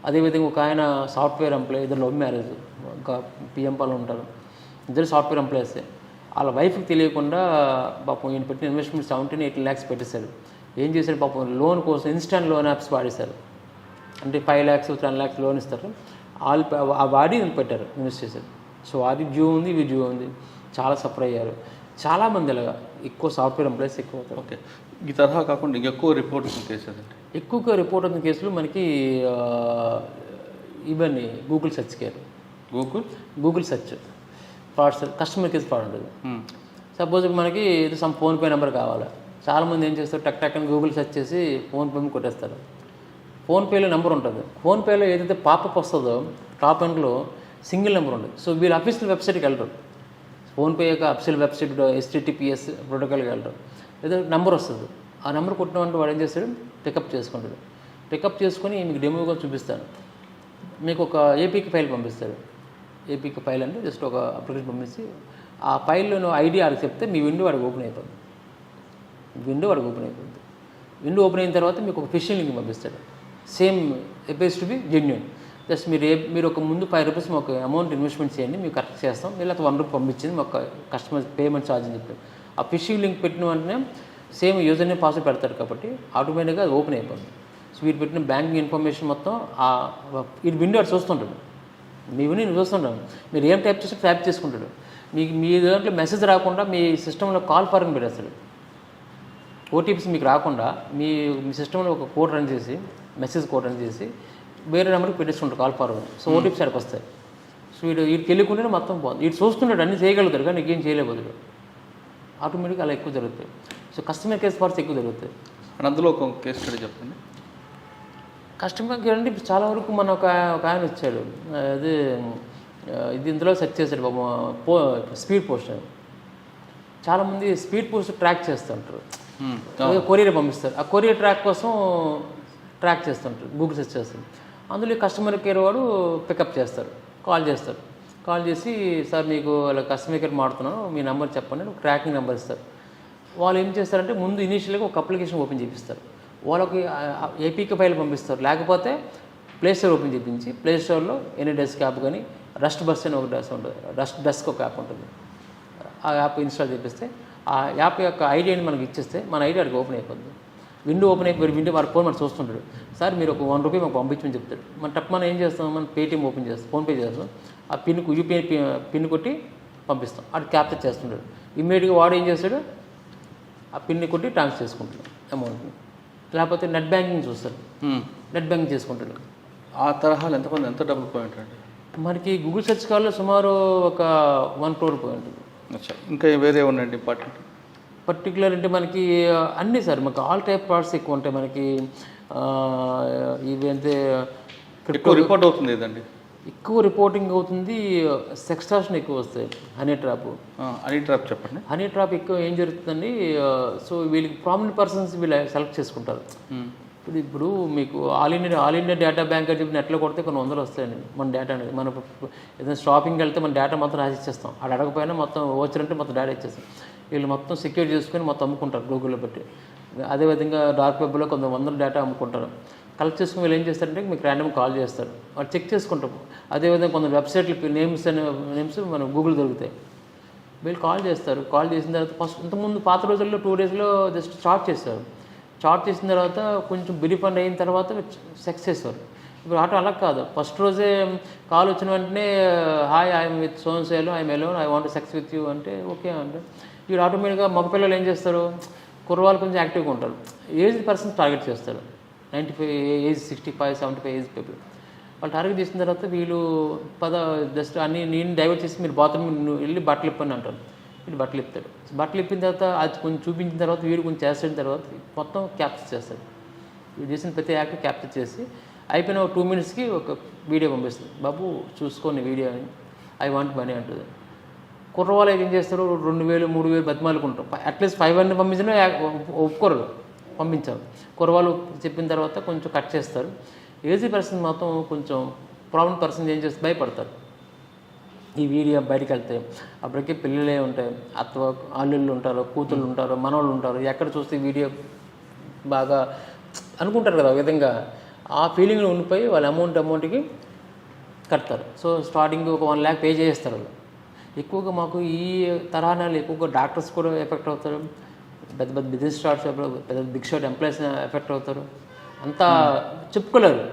అదేవిధంగా ఒక ఆయన సాఫ్ట్వేర్ ఎంప్లాయీ, ఇద్దరు లవ్ మ్యారేజ్, ఒక పిఎం పాలు ఉంటారు, ఇద్దరు సాఫ్ట్వేర్ ఎంప్లాయీసే. వాళ్ళ వైఫ్కి తెలియకుండా పాపం ఈయన పెట్టిన ఇన్వెస్ట్మెంట్ 17-18 lakhs పెట్టేశాడు. ఏం చేశాడు పాపం లోన్ కోసం ఇన్స్టాంట్ లోన్ యాప్స్ వాడేశారు. అంటే 5 lakhs 10 lakhs లోన్ ఇస్తారు, ఆ వాడి పెట్టారు, ఇన్వెస్ట్ చేశారు. సో అది డ్యూ ఉంది, ఇవి డ్యూ ఉంది, చాలా సఫర్ అయ్యారు. చాలామంది అలాగా ఎక్కువ సాఫ్ట్వేర్ ఎంప్లాయీస్ ఎక్కువ అవుతారు. ఓకే, ఈ తరహా కాకుండా ఇంకెక్కువ రిపోర్ట్ కేసు అదండి. ఎక్కువగా రిపోర్ట్ అవుతున్న కేసులు మనకి ఇవన్నీ Google search care, Google search fraud, customer case fraud ఉంటుంది. సపోజ్ మనకి ఇది సమ్ ఫోన్పే నెంబర్ కావాలి, చాలామంది ఏం చేస్తారు టక్ అని గూగుల్ సెర్చ్ చేసి ఫోన్పే కొట్టేస్తారు. ఫోన్పేలో నెంబర్ ఉంటుంది, ఫోన్పేలో ఏదైతే పాపప్ వస్తుందో టాప్ ఎండ్లో సింగిల్ నెంబర్ ఉంటుంది. సో వీళ్ళు అఫీషియల్ వెబ్సైట్కి వెళ్ళరు, ఫోన్పే యొక్క అఫీషియల్ వెబ్సైట్ HTTPS ప్రోటోకాల్కి వెళ్ళరు, ఏదో నెంబర్ వస్తుంది. ఆ నెంబర్ కొట్టినట్టు వాడు ఏం చేస్తాడు, పికప్ చేసుకుంటాడు. పికప్ చేసుకొని మీకు డెమోగా చూపిస్తాను, మీకు ఒక ఏపీకి ఫైల్ పంపిస్తాడు. ఏపీకి ఫైల్ అంటే జస్ట్ ఒక అప్లికేషన్ పంపించి ఆ ఫైల్లో ఐడి ఆడికి చెప్తే మీ విండో వాడికి ఓపెన్ అయిపోతుంది. విండో ఓపెన్ అయిన తర్వాత మీకు ఒక ఫిషింగ్ లింక్ పంపిస్తాడు. Same appears to be genuine. Just మీరు ఒక ముందు 5 rupees మాకు అమౌంట్ ఇన్వెస్ట్మెంట్ చేయండి, మీకు కరెక్ట్ చేస్తాం, లేదా 1 rupee పంపించింది మాకు కస్టమర్ పేమెంట్ ఛార్జ్ అని చెప్పారు. ఆ ఫిషింగ్ లింక్ పెట్టిన వెంటనే సేమ్ యూజర్ నేమ్ పాస్వర్డ్ పెడతారు కాబట్టి ఆటోమేటిక్గా అది ఓపెన్ అయిపోతుంది. సో వీరు పెట్టిన బ్యాంకింగ్ ఇన్ఫర్మేషన్ మొత్తం ఈ విండో అటు చూస్తుంటాడు, నేను చూస్తుంటాను, మీరు ఏం టైప్ చేస్తే టైప్ చేసుకుంటాడు. మీ దాంట్లో మెసేజ్ రాకుండా మీ సిస్టంలో కాల్ ఫార్మ్ పెట్టేస్తాడు. ఓటీపీస్ మీకు రాకుండా మీ సిస్టంలో ఒక కోడ్ రన్ చేసి, మెసేజ్ కోడ్ రన్ చేసి వేరే నెంబర్కి పెట్టేసుకుంటారు కాల్ ఫార్వర్డ్. సో ఓటీపీస్ అక్కడికి వస్తాయి. సో వీడికి తెలియకుండానే మొత్తం పోతుంది. వీడు చూస్తున్నాడు, అన్నీ చేయగలుగుతాడు కానీ నీకేం చేయలేకపోతాడు. ఆటోమేటిక్గా అలా ఎక్కువ జరుగుతాయి. సో కస్టమర్ కేర్ ఫార్స్ ఎక్కువ జరుగుతాయి. అండ్ అందులో ఒక కేసు స్టడీ చెప్పండి. కస్టమర్ కేర్ అంటే చాలా వరకు మన ఒక ఆయన వచ్చాడు, అది ఇది ఇందులో సెర్చ్ చేశాడు పాపం స్పీడ్ పోస్ట్. చాలామంది స్పీడ్ పోస్ట్ ట్రాక్ చేస్తుంటారు, కొరియర్ పంపిస్తారు. ఆ కొరియర్ ట్రాక్ కోసం ట్రాక్ చేస్తుంటారు, గూగుల్ సెర్చ్ చేస్తారు. అందులో కస్టమర్ కేర్ వాడు పికప్ చేస్తారు, కాల్ చేసి సార్ మీకు కస్టమర్ కేర్ మాడుతున్నాను, మీ నెంబర్ చెప్పండి, ట్రాకింగ్ నెంబర్ ఇస్తారు. వాళ్ళు ఏం చేస్తారంటే ముందు ఇనీషియల్గా ఒక అప్లికేషన్ ఓపెన్ చేపిస్తారు, వాళ్ళకి ఏపీకి ఫైల్ పంపిస్తారు, లేకపోతే ప్లేస్టోర్ ఓపెన్ చేయించి ప్లేస్టోర్లో ఎనీ డెస్క్ యాప్ కానీ రస్ట్ బస్ అని ఒక డెస్క్ ఉంటుంది, డెస్క్ ఒక యాప్ ఉంటుంది, ఆ యాప్ ఇన్స్టాల్ చేపిస్తే ఆ యాప్ యొక్క ఐడియాని మనకి ఇచ్చేస్తే మన ఐడియా అక్కడికి ఓపెన్ అయిపోతుంది. విండో ఓపెన్ అయిపోయి విండో వాడు ఫోన్ మనం చూస్తుంటాడు, సార్ మీరు ఒక 1 rupee మాకు పంపించమని చెప్తాడు. మనం ఏం చేస్తాం, మనం పేటీఎం ఓపెన్ చేస్తాం, ఫోన్పే చేస్తాం, ఆ యూపీఐ పిన్ కొట్టి పంపిస్తాం, అది క్యాప్చర్ చేస్తుంటాడు. ఇమ్మీడియట్గా వాడు ఏం చేస్తాడు, ఆ పిన్ని కొట్టి ట్రాన్స్ఫర్ చేసుకుంటాడు అమౌంట్ని. లేకపోతే నెట్ బ్యాంకింగ్ చూస్తాడు, నెట్ బ్యాంకింగ్ చేసుకుంటాడు. ఆ తరహాలో ఎంత డబ్బులు పోయి ఉంటాయండి? మనకి గూగుల్ సెర్చ్ కాల్లో సుమారు ఒక 1 crore పోయి ఉంటుంది. ఇంకా వేరే ఉన్నాయండి ఇంపార్టెంట్ పర్టికులర్ అంటే మనకి అన్నీ సార్, మనకి ఆల్ టైప్ ఫ్రాడ్స్ ఎక్కువ ఉంటాయి. మనకి ఇవి అంటే ఎక్కువ రిపోర్ట్ అవుతుంది ఏదండి, ఎక్కువ రిపోర్టింగ్ అవుతుంది, సెక్స్టార్షన్ ఎక్కువ వస్తాయి. హనీ ట్రాప్ చెప్పండి. హనీ ట్రాప్ ఎక్కువ ఏం జరుగుతుందండి, సో వీళ్ళకి ప్రామినెంట్ పర్సన్స్ వీళ్ళు సెలెక్ట్ చేసుకుంటారు. ఇప్పుడు మీకు ఆల్ ఇండియా డేటా బ్యాంక్ అని చెప్పి నెట్లో కొడితే కొన్ని 100 వస్తాయండి మన డేటా అనేది. మనం ఏదైనా షాపింగ్కి వెళ్తే మన డేటా మొత్తం రాసి ఇచ్చేస్తాం, అది అడగపోయినా మొత్తం వచ్చారంటే మొత్తం డేటా ఇచ్చేస్తాం. వీళ్ళు మొత్తం సెక్యూర్ చేసుకొని మొత్తం అమ్ముకుంటారు గూగుల్లో పెట్టి. అదేవిధంగా డార్క్ వెబ్లో కొంత 100 డేటా అమ్ముకుంటారు. కలెక్ట్ చేసుకుని వీళ్ళు ఏం చేస్తారంటే మీకు ర్యాండమ్ కాల్ చేస్తారు, వాళ్ళు చెక్ చేసుకుంటాం. అదేవిధంగా కొంత వెబ్సైట్లు నేమ్స్ మన గూగుల్ దొరుకుతాయి, వీళ్ళు కాల్ చేస్తారు. కాల్ చేసిన తర్వాత ఫస్ట్ ఇంతకుముందు పాత రోజుల్లో 2 daysలో జస్ట్ చాట్ చేస్తారు. చాట్ చేసిన తర్వాత కొంచెం బిరిఫండ్ అయిన తర్వాత సెక్స్ చేస్తారు. ఇప్పుడు ఆటో అలా కాదు, ఫస్ట్ రోజే కాల్ వచ్చిన వెంటనే హాయ్ ఐఎమ్ విత్ సోన్ సేలో I'm alone I want sex with you అంటే ఓకే అంటే వీడు ఆటోమేటిక్గా మగపిల్లలు ఏం చేస్తారు, కుర్రవాళ్ళు కొంచెం యాక్టివ్గా ఉంటారు, ఏజ్ పర్సన్స్ టార్గెట్ చేస్తారు. 95 ఏజ్ 65 75 ఏజ్ పీపుల్ వాళ్ళు టార్గెట్ చేసిన తర్వాత వీళ్ళు జస్ట్ అన్ని నేను డైవర్ట్ చేసి మీరు బాత్రూమ్ వెళ్ళి బట్టలు ఇప్పని అంటారు. వీడు బట్టలు ఇప్పుతాడు. బట్టలు ఇప్పిన తర్వాత అది కొంచెం చూపించిన తర్వాత వీడు కొంచెం చేసిన తర్వాత మొత్తం క్యాప్చర్ చేస్తాడు. వీడు చేసిన ప్రతి యాక్ట్ క్యాప్చర్ చేసి అయిపోయిన 2 minutesకి ఒక వీడియో పంపిస్తుంది. బాబు చూసుకోండి వీడియో అని, ఐ వాంట్ మనీ అంటుంది. కుర్రవాళ్ళు ఏం చేస్తారు, 2000 3000 బతిమాలుకుంటారు. అట్లీస్ట్ 500 పంపించినా ఒప్పుకోరు, పంపించారు. కుర్రవాళ్ళు చెప్పిన తర్వాత కొంచెం కట్ చేస్తారు. ఏజీ పర్సన్ మాత్రం కొంచెం ప్రాబ్లం పర్సన్ ఏం చేస్తే భయపడతారు. ఈ వీడియో బయటకు వెళ్తే అప్పటికే పిల్లలే ఉంటాయి, అల్లుళ్ళు ఉంటారు, కూతుళ్ళు ఉంటారు, మనవాళ్ళు ఉంటారు. ఎక్కడ చూస్తే వీడియో బాగా అనుకుంటారు కదా, ఆ విధంగా ఆ ఫీలింగ్లో ఉండిపోయి వాళ్ళ అమౌంట్కి కడతారు. సో స్టార్టింగ్ ఒక 1 lakh పే చేస్తారు వాళ్ళు. ఎక్కువగా మాకు ఈ తరహాలు ఎక్కువగా డాక్టర్స్ కూడా ఎఫెక్ట్ అవుతారు, పెద్ద పెద్ద బిజినెస్ స్టార్ట్స్ పెద్ద బిగ్ షాట్ ఎంప్లాయీస్ ఎఫెక్ట్ అవుతారు. అంతా చెప్పుకోలేరు,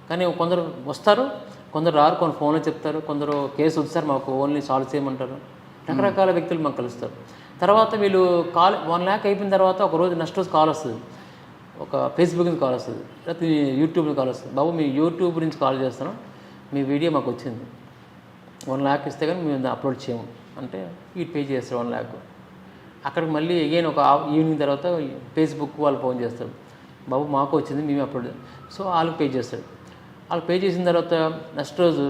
కానీ కొందరు వస్తారు, కొందరు రారు, కొందరు ఫోన్లో చెప్తారు, కొందరు కేసు వస్తారు మాకు ఓన్లీ సాల్వ్ చేయమంటారు. రకరకాల వ్యక్తులు మాకు కలుస్తారు. తర్వాత వీళ్ళు 1 lakh అయిపోయిన తర్వాత ఒక రోజు నెక్స్ట్ రోజు కాల్ వస్తుంది, ఒక ఫేస్బుక్ నుంచి కాల్ వస్తుంది, లేకపోతే యూట్యూబ్ నుంచి కాల్ వస్తుంది. బాబు మీ యూట్యూబ్ నుంచి కాల్ చేస్తున్నాం, మీ వీడియో మాకు వచ్చింది, 1 lakh ఇస్తే కానీ మేము అప్లోడ్ చేయము అంటే వీటి పే చేస్తారు 1 lakh. అక్కడికి మళ్ళీ అగైన్ ఒక ఈవినింగ్ తర్వాత ఫేస్బుక్ వాళ్ళు ఫోన్ చేస్తారు, బాబు మాకు వచ్చింది మేము అప్లోడ్. సో వాళ్ళకి పే చేస్తాడు. వాళ్ళకి పే చేసిన తర్వాత నెక్స్ట్ రోజు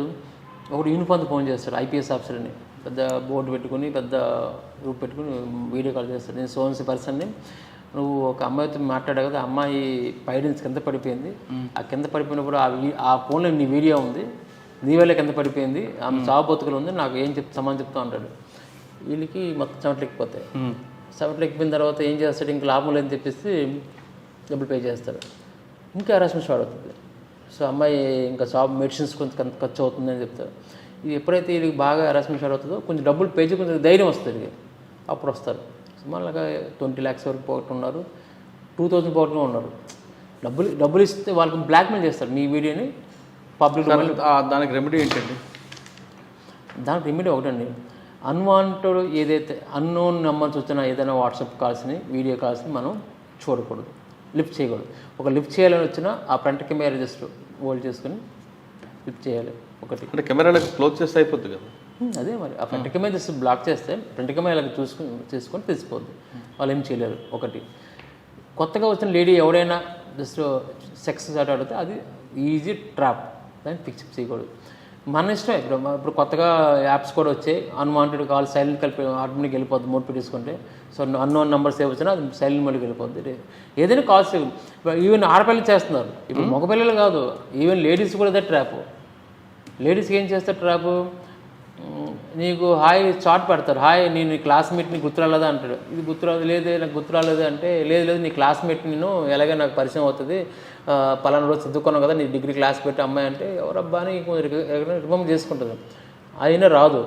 ఒకటి యూనిఫామ్ ఫోన్ చేస్తాడు, ఐపీఎస్ ఆఫీసర్ అని, పెద్ద బోర్డు పెట్టుకుని పెద్ద గ్రూప్ పెట్టుకుని వీడియో కాల్ చేస్తాడు. నేను సోన్సీ పర్సన్ని, నువ్వు ఒక అమ్మాయితో మాట్లాడావు కదా, అమ్మాయి పైనుంచి కింద పడిపోయింది, ఆ కింద పడిపోయినప్పుడు ఆ ఫోన్లో నీ వీడియో ఉంది, నీ వల్లే కింద పడిపోయింది, ఆమె చావు బతుకులు ఉంది, నాకు ఏం సమాధానం చెప్తా ఉంటాడు. వీళ్ళకి మొత్తం చెమటలెక్కిపోతాయి. చెమటలెక్కిపోయిన తర్వాత ఏం చేస్తాడు, ఇంక లాభం లేదని చెప్పేసి డబ్బులు పే చేస్తాడు. ఇంకా హెరాస్మెంట్ స్టార్ట్ అవుతుంది. సో అమ్మాయి ఇంకా మెడిసిన్స్ కొంచెం ఖర్చు అవుతుందని చెప్తారు. ఇది ఎప్పుడైతే వీళ్ళకి బాగా హెరాస్మెంట్ స్టార్ట్ అవుతుందో కొంచెం డబ్బులు పే చేసి కొంచెం ధైర్యం వస్తుంది, అప్పుడు వస్తారు. సుమారుగా 20 lakhs వరకు పోగొట్టు ఉన్నారు, 2000 పోగొట్టుగా ఉన్నారు. డబ్బులు ఇస్తే వాళ్ళకి బ్లాక్మెయిల్ చేస్తారు మీ వీడియోని పబ్లిక్. దానికి రెమెడీ ఏంటండి? దానికి రెమెడీ ఒకటండి, అన్వాంటెడ్ ఏదైతే అన్నోన్ నెంబర్స్ వచ్చినా ఏదైనా వాట్సాప్ కాల్స్ని వీడియో కాల్స్ని మనం చూడకూడదు, లిఫ్ట్ చేయకూడదు. ఒక లిఫ్ట్ చేయాలని వచ్చినా ఆ ఫ్రంట్ కెమెరా జస్ట్ హోల్డ్ చేసుకుని లిఫ్ట్ చేయాలి. ఒకటి అంటే కెమెరాలకు క్లోజ్ చేస్తే అయిపోద్ది కదా. అదే మరి ఆ ఫ్రంట్ కెమెరా జస్ట్ బ్లాక్ చేస్తే ఫ్రంట్ కెమెరాలకు చేసుకొని తెలిసిపోద్ది, వాళ్ళు ఏం చేయలేరు. ఒకటి కొత్తగా వచ్చిన లేడీ ఎవరైనా జస్ట్ సెక్స్ స్టార్ట్ ఆడితే అది ఈజీ ట్రాప్, దాన్ని ఫిక్స్ చేయకూడదు. మన ఇష్టం. ఇప్పుడు కొత్తగా యాప్స్ కూడా వచ్చాయి, అన్వాంటెడ్ కాల్ సైలెంట్ కలిపి ఆటోమేటిక్ వెళ్ళిపోద్ది మోడ్ పెట్టేసుకుంటే. సో అన్నోన్ నెంబర్స్ ఏ వచ్చినా అది సైలెంట్ మోడ్కి వెళ్ళిపోద్ది. ఏదైనా కాల్స్ ఈవెన్ ఆడపిల్లలు చేస్తున్నారు, ఇప్పుడు మగపిల్లలు కాదు, ఈవెన్ లేడీస్ కూడా అదే ట్రాప్. లేడీస్కి ఏం చేస్తారు ట్రాప్, నీకు హాయ్ చాట్ పెడతారు, హాయ్ నేను నీ క్లాస్మేట్ నీకు గుర్తురాలేదా అంటాడు. ఇది గుర్తురాదు, లేదే నాకు గుర్తురాలేదు అంటే, లేదు నీ క్లాస్మేట్ నేను ఎలాగే నాకు పరిచయం అవుతుంది, పలానా రోజు చదువుకున్నావు కదా నీ డిగ్రీ క్లాస్మేట్ అమ్మాయి అంటే, ఎవరబ్బా అని రిమంబర్ చేసుకుంటుంది. అయినా రాదు,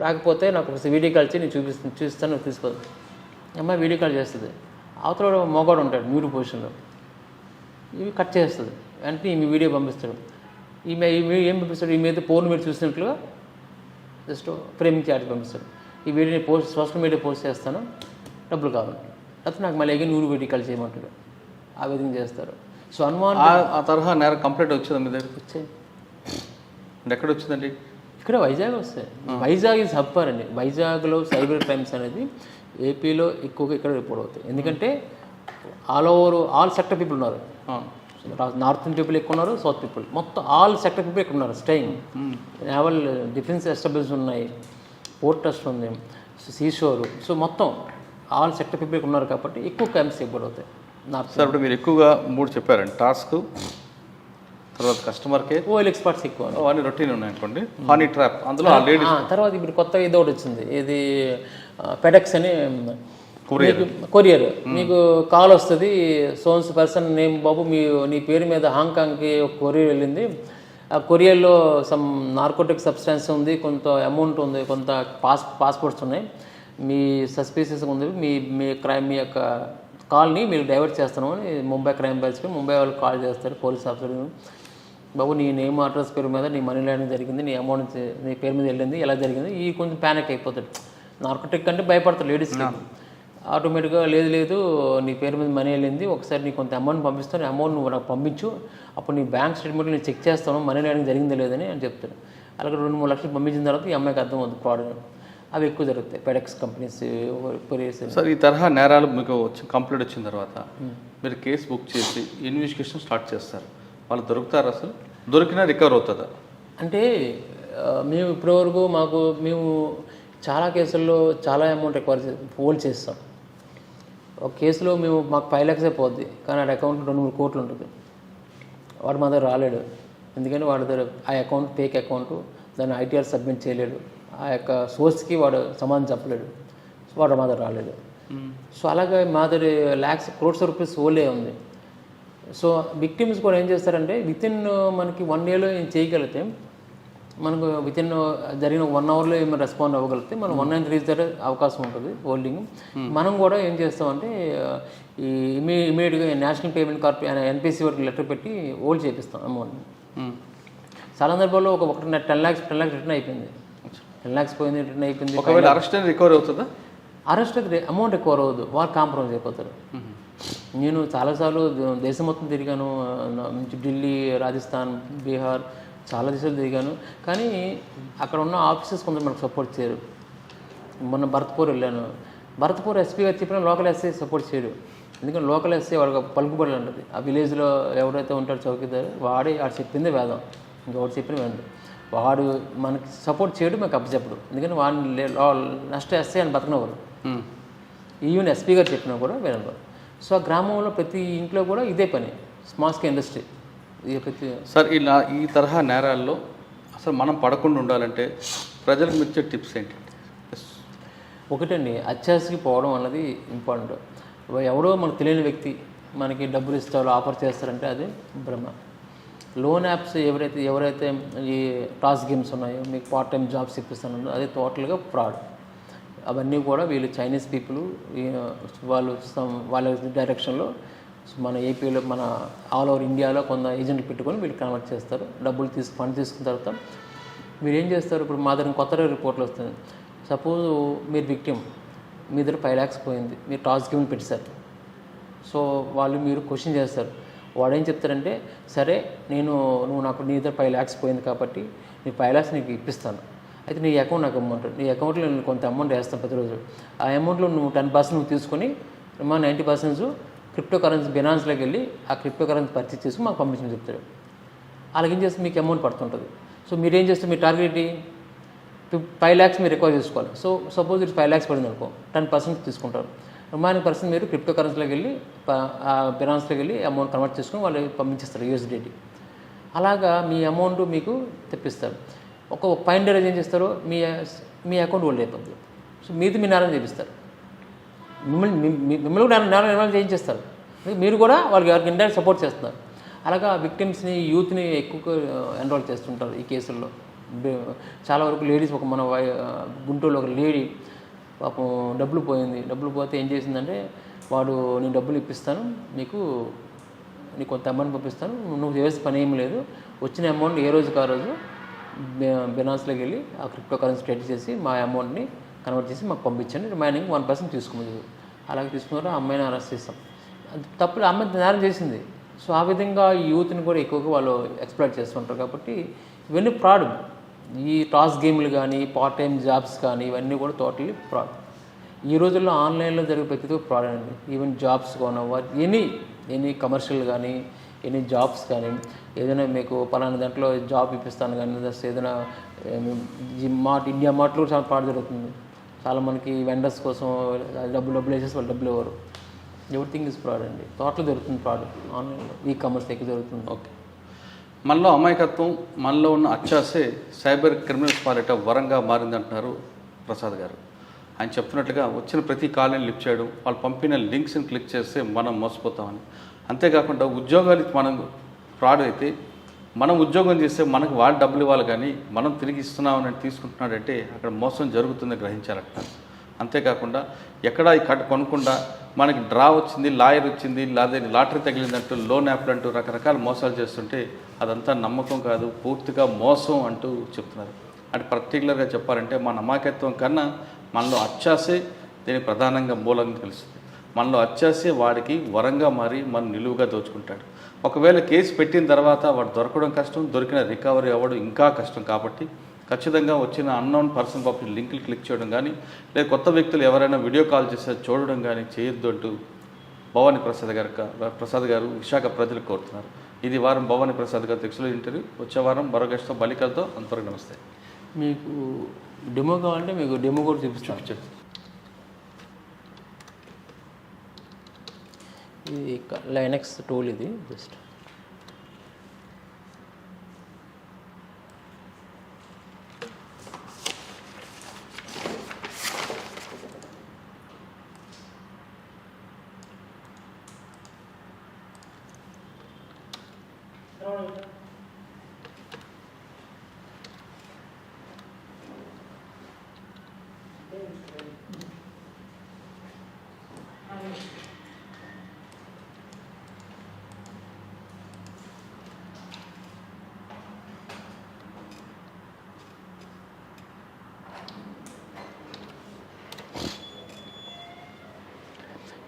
రాకపోతే నాకు ఒక వీడియో కాల్ చేసి నేను చూపిస్తాను తీసుకోదు. అమ్మాయి వీడియో కాల్ చేస్తుంది, అవతల మోగాడు ఉంటాడు మ్యూట్ పొజిషన్లో, ఇవి కట్ చేస్తుంది. అంటే ఈమె వీడియో పంపిస్తాడు. ఈమె ఏం పంపిస్తాడు, ఈమె అయితే ఫోన్ మీరు చూసినట్లుగా జస్ట్ ఫ్రేమింగ్ చార్జ్ పంపిస్తాడు. ఈ వీడియోని సోషల్ మీడియా పోస్ట్ చేస్తాను, డబ్బులు కావాలి, లేకపోతే నాకు మళ్ళీ నువ్వు వీడియో కాల్ చేయమంటాడు. ఆ విధంగా చేస్తారు. సో ఆ తరహా నేరం కంప్లైంట్ వచ్చిందా మీ దగ్గర? వచ్చాయి. ఎక్కడ వచ్చిందండి? ఇక్కడ వైజాగ్ వస్తాయి. వైజాగ్ ఈజ్ హబ్బర్ అండి. వైజాగ్లో సైబర్ క్రైమ్స్ అనేది ఏపీలో ఎక్కువగా ఇక్కడ రిపోర్ట్ అవుతాయి. ఎందుకంటే ఆల్ సెక్టర్ పీపుల్ ఉన్నారు. నార్త్ ఇండియన్ పీపుల్ ఎక్కువ ఉన్నారు, సౌత్ పీపుల్, మొత్తం ఆల్ సెక్టర్ పీపుల్ ఎక్కువ ఉన్నారు. స్టేయింగ్ నేవల్ డిఫెన్స్ ఎస్టాబ్లిష్ ఉన్నాయి, పోర్ట్ ట్రస్ట్ ఉంది, సీషోర్. సో మొత్తం ఆల్ సెక్టర్ పీపుల్ ఎక్కువ ఉన్నారు కాబట్టి ఎక్కువ క్రైమ్స్ రిపోర్ట్ అవుతాయి. సార్ ఇప్పుడు మీరు ఎక్కువగా 3 చెప్పారండి, టాస్క్, తర్వాత కస్టమర్ కేర్, ఓఎల్ ఎక్స్పర్ట్స్ ఎక్కువ, అవన్నీ రొటీన్ ఉన్నాయనుకోండి. హనీ ట్రాప్ అందులో లేడీస్. తర్వాత ఇప్పుడు కొత్తగా ఇది ఒకటి వచ్చింది, ఇది ఫెడెక్స్ అని కొరియర్ మీకు కాల్ వస్తుంది, సోన్స్ పర్సన్ నేమ్ బాబు నీ పేరు మీద హాంకాంగ్కి ఒక కొరియర్ వెళ్ళింది, ఆ కొరియర్లో సమ్ నార్కోటిక్ సబ్స్టెన్స్ ఉంది, కొంత అమౌంట్ ఉంది, కొంత పాస్పోర్ట్స్ ఉన్నాయి, మీ సస్పీషియస్ ఉంది, మీ యొక్క కాల్ని మీరు డైవర్ట్ చేస్తున్నాం అని ముంబై క్రైమ్ బ్రాంచ్కి ముంబై వాళ్ళు కాల్ చేస్తారు, పోలీస్ ఆఫీసర్, బాబు నీ నేమ్ అడ్రస్ పేరు మీద నీ మనీ లాండరింగ్ జరిగింది, నీ అమౌంట్ నీ పేరు మీద వెళ్ళింది, ఎలా జరిగింది, ఈ కొంచెం ప్యానిక్ అయిపోతాడు. నార్కోటిక్ అంటే భయపడతారు లేడీస్కి. ఆటోమేటిక్గా లేదు నీ పేరు మీద మనీ వెళ్ళింది, ఒకసారి నీకు కొంత అమౌంట్ పంపిస్తాను, అమౌంట్ నువ్వు నాకు పంపించు, అప్పుడు నీ బ్యాంక్ స్టేట్మెంట్ నేను చెక్ చేస్తాను మనీ లాండరింగ్ జరిగిందో లేదని అని చెప్తాను. అలాగే 2-3 లక్షలు పంపించిన తర్వాత ఈ అమ్మాయికి అర్థం అవుతుంది ఫ్రాడ్. అవి ఎక్కువ జరుగుతాయి ఫెడెక్స్ కంపెనీస్, కొరియర్స్. సార్ ఈ తరహా నేరాలు మీకు కంప్లీట్ వచ్చిన తర్వాత మీరు కేసు బుక్ చేసి ఇన్వెస్టిగేషన్ స్టార్ట్ చేస్తారు, వాళ్ళు దొరుకుతారు, అసలు దొరికినా రికవర్ అవుతుందా? అంటే మేము ఇప్పటివరకు మేము చాలా కేసుల్లో చాలా అమౌంట్ హోల్డ్ చేస్తాం. ఒక కేసులో మాకు 5 lakhs అయిపోద్ది, కానీ ఆ అకౌంట్లో 2-3 కోట్లు ఉంటుంది. వాడు మా దగ్గర రాలేడు, ఎందుకంటే వాడి దగ్గర ఆ అకౌంట్ ఫేక్ అకౌంట్, దాన్ని ఐటీఆర్ సబ్మిట్ చేయలేడు, ఆ యొక్క సోర్స్కి వాడు సమాధానం చెప్పలేడు, వాడు మా దగ్గర రాలేడు. సో అలాగే మా దగ్గర crores of rupees హోల్డే ఉంది. సో విక్టిమ్స్ కూడా ఏం చేస్తారంటే వితిన్ మనకి 1 dayలో ఏం చేయగలిగితే, మనకు వితిన్ జరిగిన 1 hourలో ఏమైనా రెస్పాండ్ అవ్వగలిగితే మనం 193 దగ్గర అవకాశం ఉంటుంది హోల్డింగ్. మనం కూడా ఏం చేస్తామంటే ఈ ఇమీడియట్గా నేషనల్ పేమెంట్ కార్పొరేషన్ ఎన్పిసి వరకు లెటర్ పెట్టి హోల్డ్ చేపిస్తాం అమౌంట్. చాలా సందర్భాల్లో ఒక 10 lakhs రిటర్న్ అయిపోయింది, 10 lakhs పోయింది, రిటర్న్ అయిపోయింది. ఒకవేళ అరెస్ట్ రికవర్ అవుతుందా? అరెస్ట్ అమౌంట్ రికవర్ అవ్వదు, వాళ్ళు కాంప్రమైజ్ అయిపోతారు. నేను చాలాసార్లు దేశం మొత్తం తిరిగాను, ఢిల్లీ, రాజస్థాన్, బీహార్, చాలా దేశాలు తిరిగాను, కానీ అక్కడ ఉన్న ఆఫీసర్స్ కొందరు మనకు సపోర్ట్ చేయరు. మొన్న భరత్పూర్ వెళ్ళాను, భరత్పూర్ ఎస్పీ గారు చెప్పిన లోకల్ ఎస్ఐ సపోర్ట్ చేయడు, ఎందుకంటే లోకల్ ఎస్ఐ వాడికి పలుకుబడి ఉంటుంది. ఆ విలేజ్లో ఎవరైతే ఉంటారో చౌకీదారు వాడు చెప్పిందే వేదం, ఇంకెవరు చెప్పిన వేదండి, వాడు మనకి సపోర్ట్ చేయడు, మాకు అప్పచెప్పడు, ఎందుకంటే వాడిని నెక్స్ట్ ఎస్ఐ అని బతకనవారు, ఈవెన్ ఎస్పీ గారు చెప్పినా కూడా వినరు. సో ఆ గ్రామంలో ప్రతి ఇంట్లో కూడా ఇదే పని, స్మాల్ స్కేల్ ఇండస్ట్రీ. సార్ ఈ తరహా నేరాల్లో అసలు మనం పడకుండా ఉండాలంటే ప్రజలకు ఇచ్చే టిప్స్ ఏంటి? ఒకటండి, అత్యాశకి పోవడం అన్నది ఇంపార్టెంట్. ఎవరో మనకు తెలియని వ్యక్తి మనకి డబ్బులు ఇస్తారో ఆఫర్ చేస్తారంటే అది భ్రమ. లోన్ యాప్స్ ఎవరైతే ఈ టాస్ గేమ్స్ ఉన్నాయో, మీకు పార్ట్ టైం జాబ్స్ ఇప్పిస్తానో అది టోటల్గా ఫ్రాడ్. అవన్నీ కూడా వీళ్ళు చైనీస్ పీపుల్, వాళ్ళ డైరెక్షన్లో మన ఏపీలో, మన ఆల్ ఓవర్ ఇండియాలో కొంత ఏజెంట్లు పెట్టుకొని వీళ్ళు కన్వర్ట్ చేస్తారు. ఫండ్ తీసుకున్న తర్వాత మీరు ఏం చేస్తారు, ఇప్పుడు మా దగ్గర కొత్త రిపోర్ట్లు వస్తుంది. సపోజ్ మీరు విక్టిమ్, మీ దగ్గర 5 lakhs పోయింది, మీరు టాస్ గేమ్ పెట్టేశారు. సో మీరు క్వశ్చన్ చేస్తారు, వాడు ఏం చెప్తారంటే, సరే నువ్వు నాకు నీ దగ్గర 5 lakhs పోయింది కాబట్టి నీ 5 lakhs నీకు ఇప్పిస్తాను, అయితే నీ అకౌంట్ నాకు అమౌంట్, నీ అకౌంట్లో నేను కొంత అమౌంట్ వేస్తాను ప్రతిరోజు, ఆ అమౌంట్లో నువ్వు 10% నువ్వు తీసుకొని 90% క్రిప్టో కరెన్సీ బినాన్స్లోకి వెళ్ళి ఆ క్రిప్టో కరెన్సీ పర్చేస్ చేసుకుని మాకు పంపించమని చెప్తాడు. అలాగే ఏం చేస్తే మీకు అమౌంట్ పడుతుంటుంది. సో మీరు ఏం చేస్తే మీ టార్గెట్ 5 lakhs మీరు రికవర్ చేసుకోవాలి. సో సపోజ్ ఇది 5 lakhs పడింది అనుకో, 10% తీసుకుంటారు. రిమైనింగ్ పర్సెంట్ మీరు క్రిప్టో కరెన్సీలోకి వెళ్ళి బినాన్స్లోకి వెళ్ళి అమౌంట్ కన్వర్ట్ చేసుకుని వాళ్ళు పంపించేస్తారు USDT. అలాగా మీ అమౌంట్ మీకు తెప్పిస్తారు. ఒక ఫైండర్ ఏం చేస్తారో మీ అకౌంట్ హోల్డ్ అయిపోద్ది. సో మీది మీ నేరం చేపిస్తారు, మిమ్మల్ని కూడా నేరం చేయించేస్తారు, మీరు కూడా వాళ్ళకి ఎవరికి ఇండైరెక్ట్ సపోర్ట్ చేస్తున్నారు. అలాగా విక్టిమ్స్ని, యూత్ని ఎక్కువ ఎన్రోల్ చేస్తుంటారు ఈ కేసుల్లో. చాలా వరకు లేడీస్, మన గుంటూరులో ఒక లేడీ పాపం డబ్బులు పోతే ఏం చేసిందంటే, వాడు నేను డబ్బులు ఇప్పిస్తాను, నీకు కొంత అమౌంట్ పంపిస్తాను, నువ్వు చేసే పని ఏం లేదు, వచ్చిన అమౌంట్ ఏ రోజుకి ఆ రోజు బినాన్స్లోకి వెళ్ళి ఆ క్రిప్టో కరెన్సీ ట్రేడ్ చేసి మా అమౌంట్ని కన్వర్ట్ చేసి మాకు పంపించండి, రిమైనింగ్ 1% తీసుకోమని. అలాగే తీసుకున్నారు, ఆ అమ్మాయిని అరెస్ట్ చేస్తాం. తప్పులు అమ్మాయి నేరం చేసింది. సో ఆ విధంగా ఈ యూత్ని కూడా ఎక్కువగా వాళ్ళు ఎక్స్ప్లాయిట్ చేస్తుంటారు. కాబట్టి ఇవన్నీ ఫ్రాడ్. ఈ టాస్ గేమ్లు కానీ, పార్ట్ టైం జాబ్స్ కానీ, ఇవన్నీ కూడా టోటల్లీ ఫ్రాడ్. ఈ రోజుల్లో ఆన్లైన్లో జరిగే ప్రతిదీ ఫ్రాడ్ అండి. ఈవెన్ జాబ్స్ కానీ, ఎనీ కమర్షియల్ కానీ, ఎనీ జాబ్స్ కానీ, ఏదైనా మీకు పలానా దాంట్లో జాబ్ ఇప్పిస్తాను కానీ, ఏదైనా ఇండియా మార్ట్లో చాలా ఫ్రాడ్ జరుగుతుంది. చాలా మనకి వెండర్స్ కోసం డబ్బులు వేసేసి వాళ్ళు డబ్బులు ఇవ్వరు. ఎవ్రీథింగ్ ఇస్ ఫ్రాడ్ అండి. టోటల్ జరుగుతుంది ఫ్రాడ్ ఆన్లైన్లో, ఈ-కామర్స్ ఎక్కువ జరుగుతుంది. ఓకే, మనలో అమాయకత్వం, మనలో ఉన్న అత్యాసే సైబర్ క్రిమినల్స్ పాలిట వరంగా మారిందంటున్నారు ప్రసాద్ గారు. ఆయన చెప్తున్నట్లుగా వచ్చిన ప్రతి కాల్ని లిఫ్ట్ చేయడం, వాళ్ళు పంపిన లింక్స్ని క్లిక్ చేస్తే మనం మోసపోతామని. అంతేకాకుండా ఉద్యోగాలు మనం ఫ్రాడ్ అయితే మనం ఉద్యోగం చేస్తే మనకు వాళ్ళు డబ్బులు ఇవ్వాలి, కానీ మనం తిరిగి ఇస్తున్నామని తీసుకుంటున్నాడంటే అక్కడ మోసం జరుగుతుందని గ్రహించారట. అంతేకాకుండా ఎక్కడ ఈ కొనకుండా మనకి డ్రా వచ్చింది, లాయర్ వచ్చింది, లేదా లాటరీ తగిలిందంటూ లోన్ యాప్లు అంటూ రకరకాల మోసాలు చేస్తుంటే అదంతా నమ్మకం కాదు, పూర్తిగా మోసం అంటూ చెప్తున్నారు. అంటే పర్టికులర్గా చెప్పాలంటే మన అమాయకత్వం కన్నా మనలో అత్యాసే దీనికి ప్రధానంగా మూలంగా తెలుస్తుంది. మనలో అత్యాసే వాడికి వరంగా మారి మనం నిలువుగా దోచుకుంటాడు. ఒకవేళ కేసు పెట్టిన తర్వాత వాడు దొరకడం కష్టం, దొరికిన రికవరీ అవ్వడం ఇంకా కష్టం. కాబట్టి ఖచ్చితంగా వచ్చిన అన్నోన్ పర్సన్ పంపిన లింకులు క్లిక్ చేయడం కానీ, లేదా కొత్త వ్యక్తులు ఎవరైనా వీడియో కాల్ చేస్తే చూడడం కానీ చేయొద్దు అంటూ భవానీ ప్రసాద్ గారు విశాఖ ప్రజలకు కోరుతున్నారు. ఇది వారం భవానీ ప్రసాద్ గారు ఎక్స్క్లూజివ్ ఇంటర్వ్యూ. వచ్చే వారం మరో గెస్ట్తో బలికలతో అంతవరకు నమస్తే. మీకు డెమో కావాలంటే మీకు డెమో కూడా చూపిస్తాను. ఇది లైనక్స్ టూల్, ఇది జస్ట్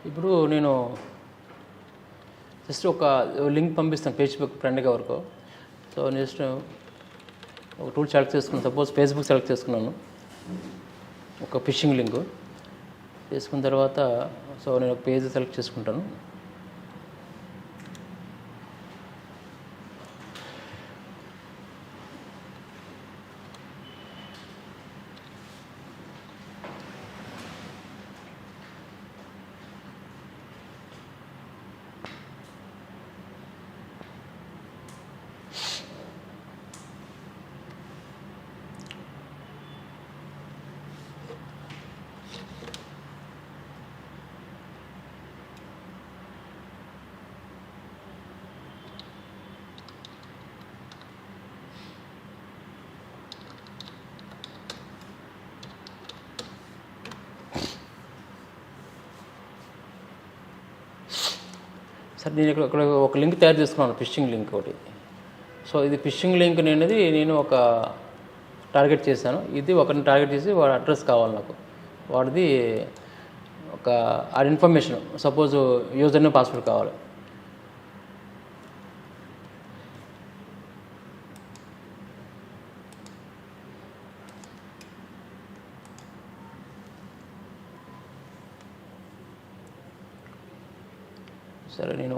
ఇప్పుడు నేను జస్ట్ ఒక లింక్ పంపిస్తాను ఫేస్బుక్ ఫ్రెండ్గా వరకు. సో నెక్స్ట్ ఒక టూల్ సెలెక్ట్ చేసుకున్నాను. సపోజ్ ఫేస్బుక్ సెలెక్ట్ చేసుకున్నాను, ఒక ఫిషింగ్ లింక్ చేసుకున్న తర్వాత సో నేను ఒక పేజ్ సెలెక్ట్ చేసుకుంటాను. సార్ నేను ఇక్కడ ఒక లింక్ తయారు చేసుకున్నాను, ఫిషింగ్ లింక్ ఒకటి. సో ఇది ఫిషింగ్ లింక్ అనేది నేను ఒక టార్గెట్ చేశాను. ఇది ఒకరిని టార్గెట్ చేసి వాడి అడ్రస్ కావాలి నాకు, వాడిది ఒక ఆ information, suppose user name password కావాలి. సరే నేను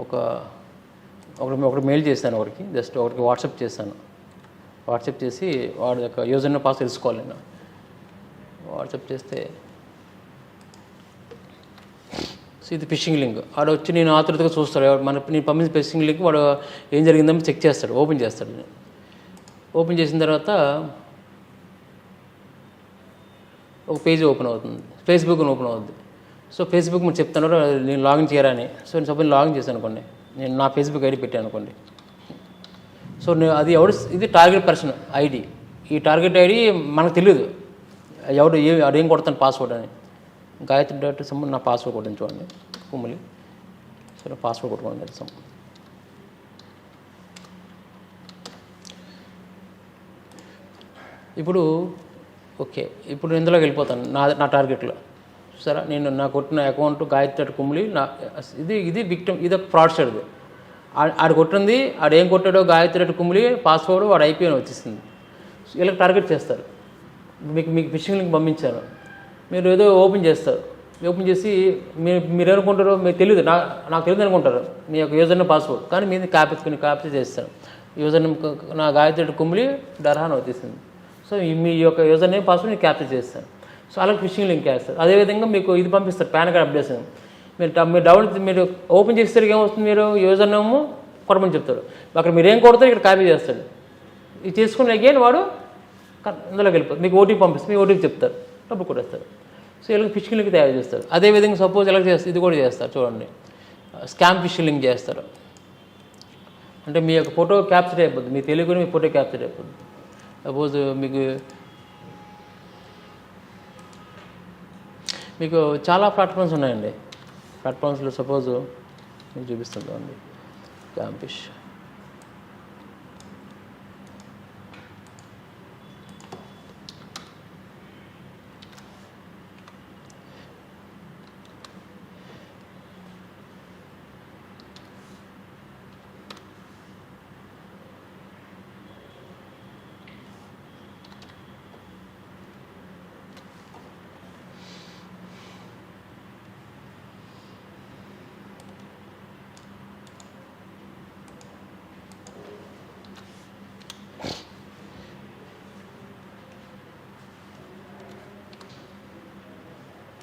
ఒకటి మెయిల్ చేశాను, ఒకరికి జస్ట్ ఒకరికి వాట్సాప్ చేశాను. వాట్సాప్ చేసి వాడి యొక్క యూజర్ నేమ్ పాస్వర్డ్ తెలుసుకోవాలి. నేను వాట్సాప్ చేస్తే సో ఇది ఫిషింగ్ లింక్. వాడు వచ్చి నేను ఆతృతగా చూస్తాడు, నేను పంపించిన ఫిషింగ్ లింక్ వాడు ఏం జరిగిందని చెక్ చేస్తాడు, ఓపెన్ చేస్తాడు. నేను ఓపెన్ చేసిన తర్వాత ఒక పేజ్ ఓపెన్ అవుతుంది, ఫేస్బుక్ ఓపెన్ అవుతుంది. సో ఫేస్బుక్ మీరు చెప్తాను నేను లాగిన్ చేయాలని. సో నేను సపోజ్ లాగిన్ చేశాను అనుకోండి, నేను నా ఫేస్బుక్ ఐడి పెట్టాను అనుకోండి. సో నేను అది ఇది టార్గెట్ పర్సన్ ఐడి. ఈ టార్గెట్ ఐడి మనకు తెలియదు ఏం కొడతాను పాస్వర్డ్ అని. గాయత్రి డాట్ సంబంధం నా పాస్వర్డ్ కొట్టింది చూడండి, కుమ్మలి. సరే పాస్వర్డ్ కొట్టుకోండి సంబంధం. ఇప్పుడు ఓకే, ఇప్పుడు ఇందులోకి వెళ్ళిపోతాను నా టార్గెట్లో. సరే నేను నా కొట్టిన అకౌంట్ గాయత్రి కుమ్మిలి, ఇది విక్టిమ్, ఇది ఫ్రాడ్ షేర్ది. ఆడు కొట్టింది, ఆడు ఏం కొట్టాడో గాయత్రి కుమ్మిలి పాస్వర్డ్ వాడు అయిపోయి వచ్చేసింది. ఇలా టార్గెట్ చేస్తారు. మీకు ఫిషింగ్ లింక్ పంపించాను, మీరు ఏదో ఓపెన్ చేస్తారు. ఓపెన్ చేసి మీరు ఏమనుకుంటారో మీకు తెలియదు, నాకు తెలియదు అనుకుంటారు మీ యొక్క యూజర్ నేమ్ పాస్వర్డ్. కానీ మీది కాపీ చేస్తారు. యూజర్ నేమ్ నా గాయత్రి కుమ్మిలి డర్హాన్ వచ్చేసింది. సో మీ యొక్క యూజర్ నేమ్ పాస్వర్డ్ నేను క్యాప్చర్ చేస్తాను. సో అలాగే ఫిషింగ్ లింక్ వేస్తారు. అదేవిధంగా మీకు ఇది పంపిస్తారు, పాన్ కార్డ్ అప్డేషన్. మీరు ఓపెన్ చేసేసరికి ఏమవుతుంది, మీరు యూజర్ నేమ్ కొట్టమని చెప్తారు. అక్కడ మీరు ఏం కొడతారు ఇక్కడ కాపీ చేస్తాడు. ఇది చేసుకుని అగైన్ వాడు ఇందులోకి వెళ్ళిపోతుంది. మీకు ఓటీపీ పంపిస్తుంది, మీ ఓటీపీ చెప్తారు, డబ్బులు కొట్టేస్తారు. సో వీళ్ళకి ఫిషింగ్ లింక్ తయారు చేస్తారు. అదేవిధంగా సపోజ్ ఎలా చేస్తారు, ఇది కూడా చేస్తారు చూడండి, స్కామ్ ఫిషింగ్ లింక్ చేస్తారు. అంటే మీ యొక్క ఫోటో క్యాప్చర్ అయిపోద్ది, మీ తెలియకుండా మీ ఫోటో క్యాప్చర్ అయిపోద్ది. సపోజ్ మీకు చాలా ప్లాట్ఫామ్స్ ఉన్నాయండి. ప్లాట్ఫామ్స్లో సపోజ్ మీకు చూపిస్తుందండి స్కామ్ ఫిష్.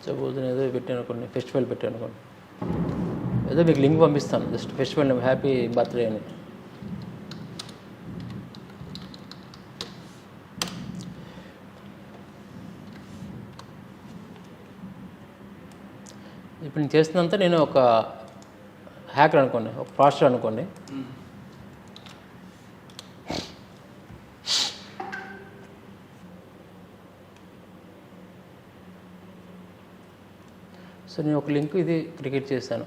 సపోజ్ నేను ఏదో పెట్టాను అనుకోండి, ఫెస్టివల్ పెట్టాను అనుకోండి, ఏదో మీకు లింక్ పంపిస్తాను, జస్ట్ ఫెస్టివల్ హ్యాపీ బర్త్డే అని. ఇప్పుడు నేను చేస్తున్నంత నేను ఒక హ్యాకర్ అనుకోండి, ఒక ప్రాస్టర్ అనుకోండి. సో నేను ఒక లింక్ ఇది క్రియేట్ చేశాను.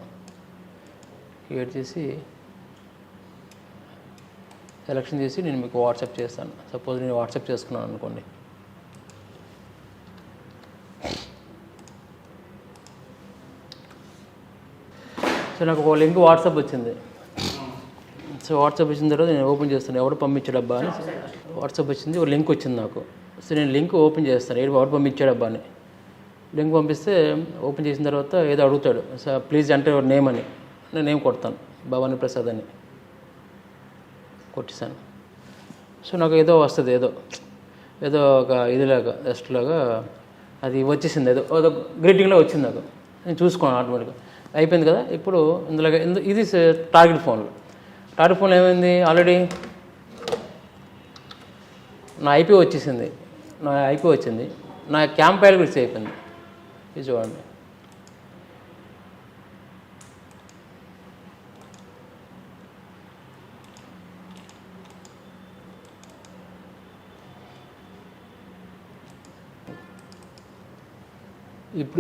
క్రియేట్ చేసి సెలెక్షన్ చేసి నేను మీకు వాట్సాప్ చేస్తాను. సపోజ్ నేను వాట్సాప్ చేసుకున్నాను అనుకోండి. సో నాకు ఒక లింక్ వాట్సాప్ వచ్చింది. సో వాట్సాప్ వచ్చిన తర్వాత నేను ఓపెన్ చేస్తాను, ఎవడు పంపించాడబ్బా అని. వాట్సాప్ వచ్చింది, ఒక లింక్ వచ్చింది నాకు. సో నేను లింక్ ఓపెన్ చేస్తాను, ఎవడు పంపించాడబ్బా అని. లింక్ పంపిస్తే ఓపెన్ చేసిన తర్వాత ఏదో అడుగుతాడు, సార్ ప్లీజ్ అంటే నేమ్ అని. నేను నేమ్ కొడతాను, భవానీ ప్రసాద్ అని కొట్టేశాను. సో నాకు ఏదో వస్తుంది, ఏదో ఒక ఇదిలాగా జస్ట్లాగా అది వచ్చేసింది, ఏదో గ్రీటింగ్లో వచ్చింది నాకు. నేను చూసుకోను ఆటోమేటిక్గా అయిపోయింది కదా. ఇప్పుడు ఇందులో ఇది టార్గెట్ ఫోన్లో ఏమైంది, ఆల్రెడీ నా ఐపీ వచ్చింది, నా క్యాంప్ ఫైల్ కూడా అయిపోయింది. ఇది చూడండి.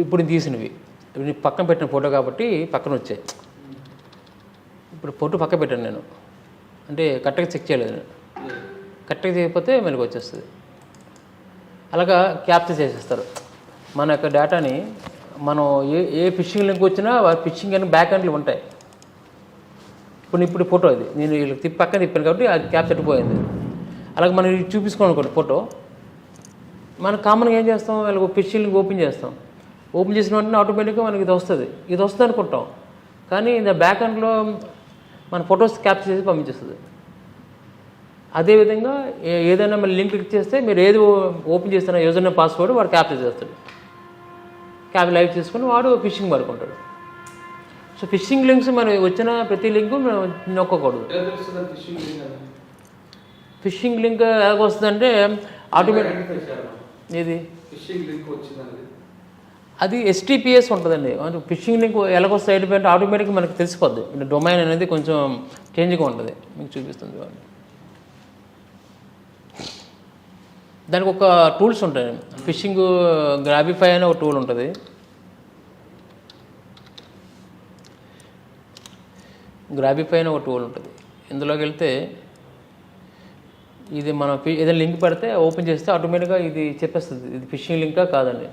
ఇప్పుడు తీసినవి, ఇప్పుడు పక్కన పెట్టిన ఫోటో కాబట్టి పక్కన వచ్చాయి. ఇప్పుడు ఫోటో పక్క పెట్టాను నేను, అంటే కరెక్ట్గా చెక్ చేయలేదు నేను. కరెక్ట్గా చేయకపోతే మనకు వచ్చేస్తుంది. అలాగా క్యాప్చర్ చేసేస్తారు మన యొక్క డేటాని. మనం ఏ ఫిషింగ్ లింక్ వచ్చినా ఫిషింగ్ అని బ్యాక్ ఎండ్లు ఉంటాయి. ఇప్పుడు ఫోటో అది నేను వీళ్ళకి పక్కన తిప్పాను కాబట్టి అది క్యాప్చర్ పోయింది. అలాగే మనం చూపించుకోనుకోండి ఫోటో, మనం కామన్గా ఏం చేస్తాం, వీళ్ళకి ఫిషింగ్ లింక్ ఓపెన్ చేస్తాం. ఓపెన్ చేసిన వెంటనే ఆటోమేటిక్గా మనకి ఇది వస్తుంది అనుకుంటాం. కానీ இந்த బ్యాక్ ఎండ్లో మన ఫొటోస్ క్యాప్చర్ చేసి పంపించేస్తుంది. అదేవిధంగా ఏదైనా మళ్ళీ లింక్ క్లిక్ చేస్తే మీరు ఏది ఓపెన్ చేస్తున్న యూజర్ నేమ్ పాస్వర్డ్ వాడు క్యాప్చర్ చేస్తాడు. లైవ్ చేసుకుని వాడు ఫిషింగ్ పడుకుంటాడు. సో ఫిషింగ్ లింక్స్ మనం వచ్చిన ప్రతి లింకు మనం నొక్కకూడదు. ఫిషింగ్ లింక్ ఎలాగొస్తుందంటే ఆటోమేటిక్ ఇది అది HTTPS ఉంటుందండి. ఫిషింగ్ లింక్ ఎలాగొస్తే అంటే ఆటోమేటిక్గా మనకు తెలిసిపోద్ది. డొమైన్ అనేది కొంచెం చేంజ్గా ఉంటుంది. మీకు చూపిస్తుంది వాళ్ళు. దానికి ఒక టూల్స్ ఉంటాయి. ఫిషింగ్ గ్రాబిఫై అనే ఒక టూల్ ఉంటుంది. ఇందులోకి వెళ్తే ఇది మనం ఏదైనా లింక్ పెడితే ఓపెన్ చేస్తే ఆటోమేటిక్గా ఇది చెప్పేస్తుంది ఇది ఫిషింగ్ లింకా కాదండి.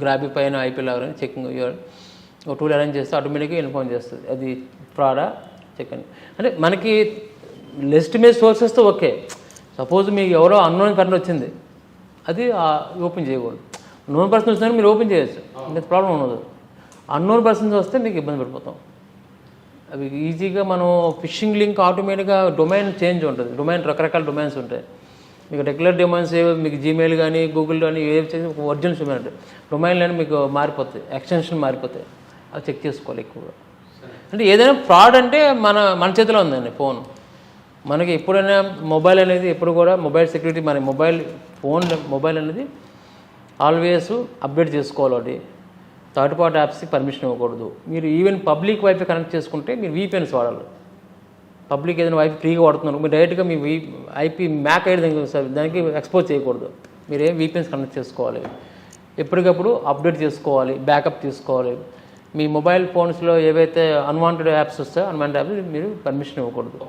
గ్రాబిఫై అయిన IP లాగా చెకింగ్ ఒక టూల్ అరేంజ్ చేస్తే ఆటోమేటిక్గా ఇన్ఫార్మ్ చేస్తుంది అది ఫ్రాడా చెక్ అని. అంటే మనకి లెజిటిమేట్ సోర్సెస్తో ఓకే. సపోజ్ మీకు ఎవరో అన్నోన్ పర్సన్ వచ్చింది, అది ఓపెన్ చేయకూడదు. నోన్ పర్సన్ వచ్చినా మీరు ఓపెన్ చేయొచ్చు, మీకు ప్రాబ్లం ఉండదు. అన్నోన్ పర్సన్స్ వస్తే మీకు ఇబ్బంది పడిపోతాం. అవి ఈజీగా మనం ఫిషింగ్ లింక్ ఆటోమేటిక్గా డొమైన్ చేంజ్ ఉంటుంది. రకరకాల డొమైన్స్ ఉంటాయి. మీకు రెగ్యులర్ డొమైన్స్ ఏవో మీకు జీమెయిల్ కానీ గూగుల్ కానీ ఏవి చేసి ఒరిజినల్స్ ఉంటాయి. డొమైన్లని మీకు మారిపోతాయి, ఎక్స్టెన్షన్ మారిపోతాయి. అవి చెక్ చేసుకోవాలి ఎక్కువగా. అంటే ఏదైనా ఫ్రాడ్ అంటే మన చేతిలో ఉందండి ఫోన్. మనకి ఎప్పుడైనా మొబైల్ అనేది ఎప్పుడు కూడా మొబైల్ సెక్యూరిటీ, మన మొబైల్ అనేది ఆల్వేస్ అప్డేట్ చేసుకోవాలి. థర్డ్ పార్టీ యాప్స్కి పర్మిషన్ ఇవ్వకూడదు. మీరు ఈవెన్ పబ్లిక్ వైఫై కనెక్ట్ చేసుకుంటే మీరు VPNs వాడాలి. పబ్లిక్ ఏదైనా వైఫై ఫ్రీగా వాడుతున్నారు, మీరు డైరెక్ట్గా మీ IP మ్యాక్ ఐడి దానికి ఎక్స్పోజ్ చేయకూడదు. మీరు VPNs కనెక్ట్ చేసుకోవాలి. ఎప్పటికప్పుడు అప్డేట్ చేసుకోవాలి, బ్యాకప్ తీసుకోవాలి. మీ మొబైల్ ఫోన్స్లో ఏవైతే అన్వాంటెడ్ యాప్స్ వస్తాయో అన్వాంటెడ్ యాప్స్ మీరు పర్మిషన్ ఇవ్వకూడదు.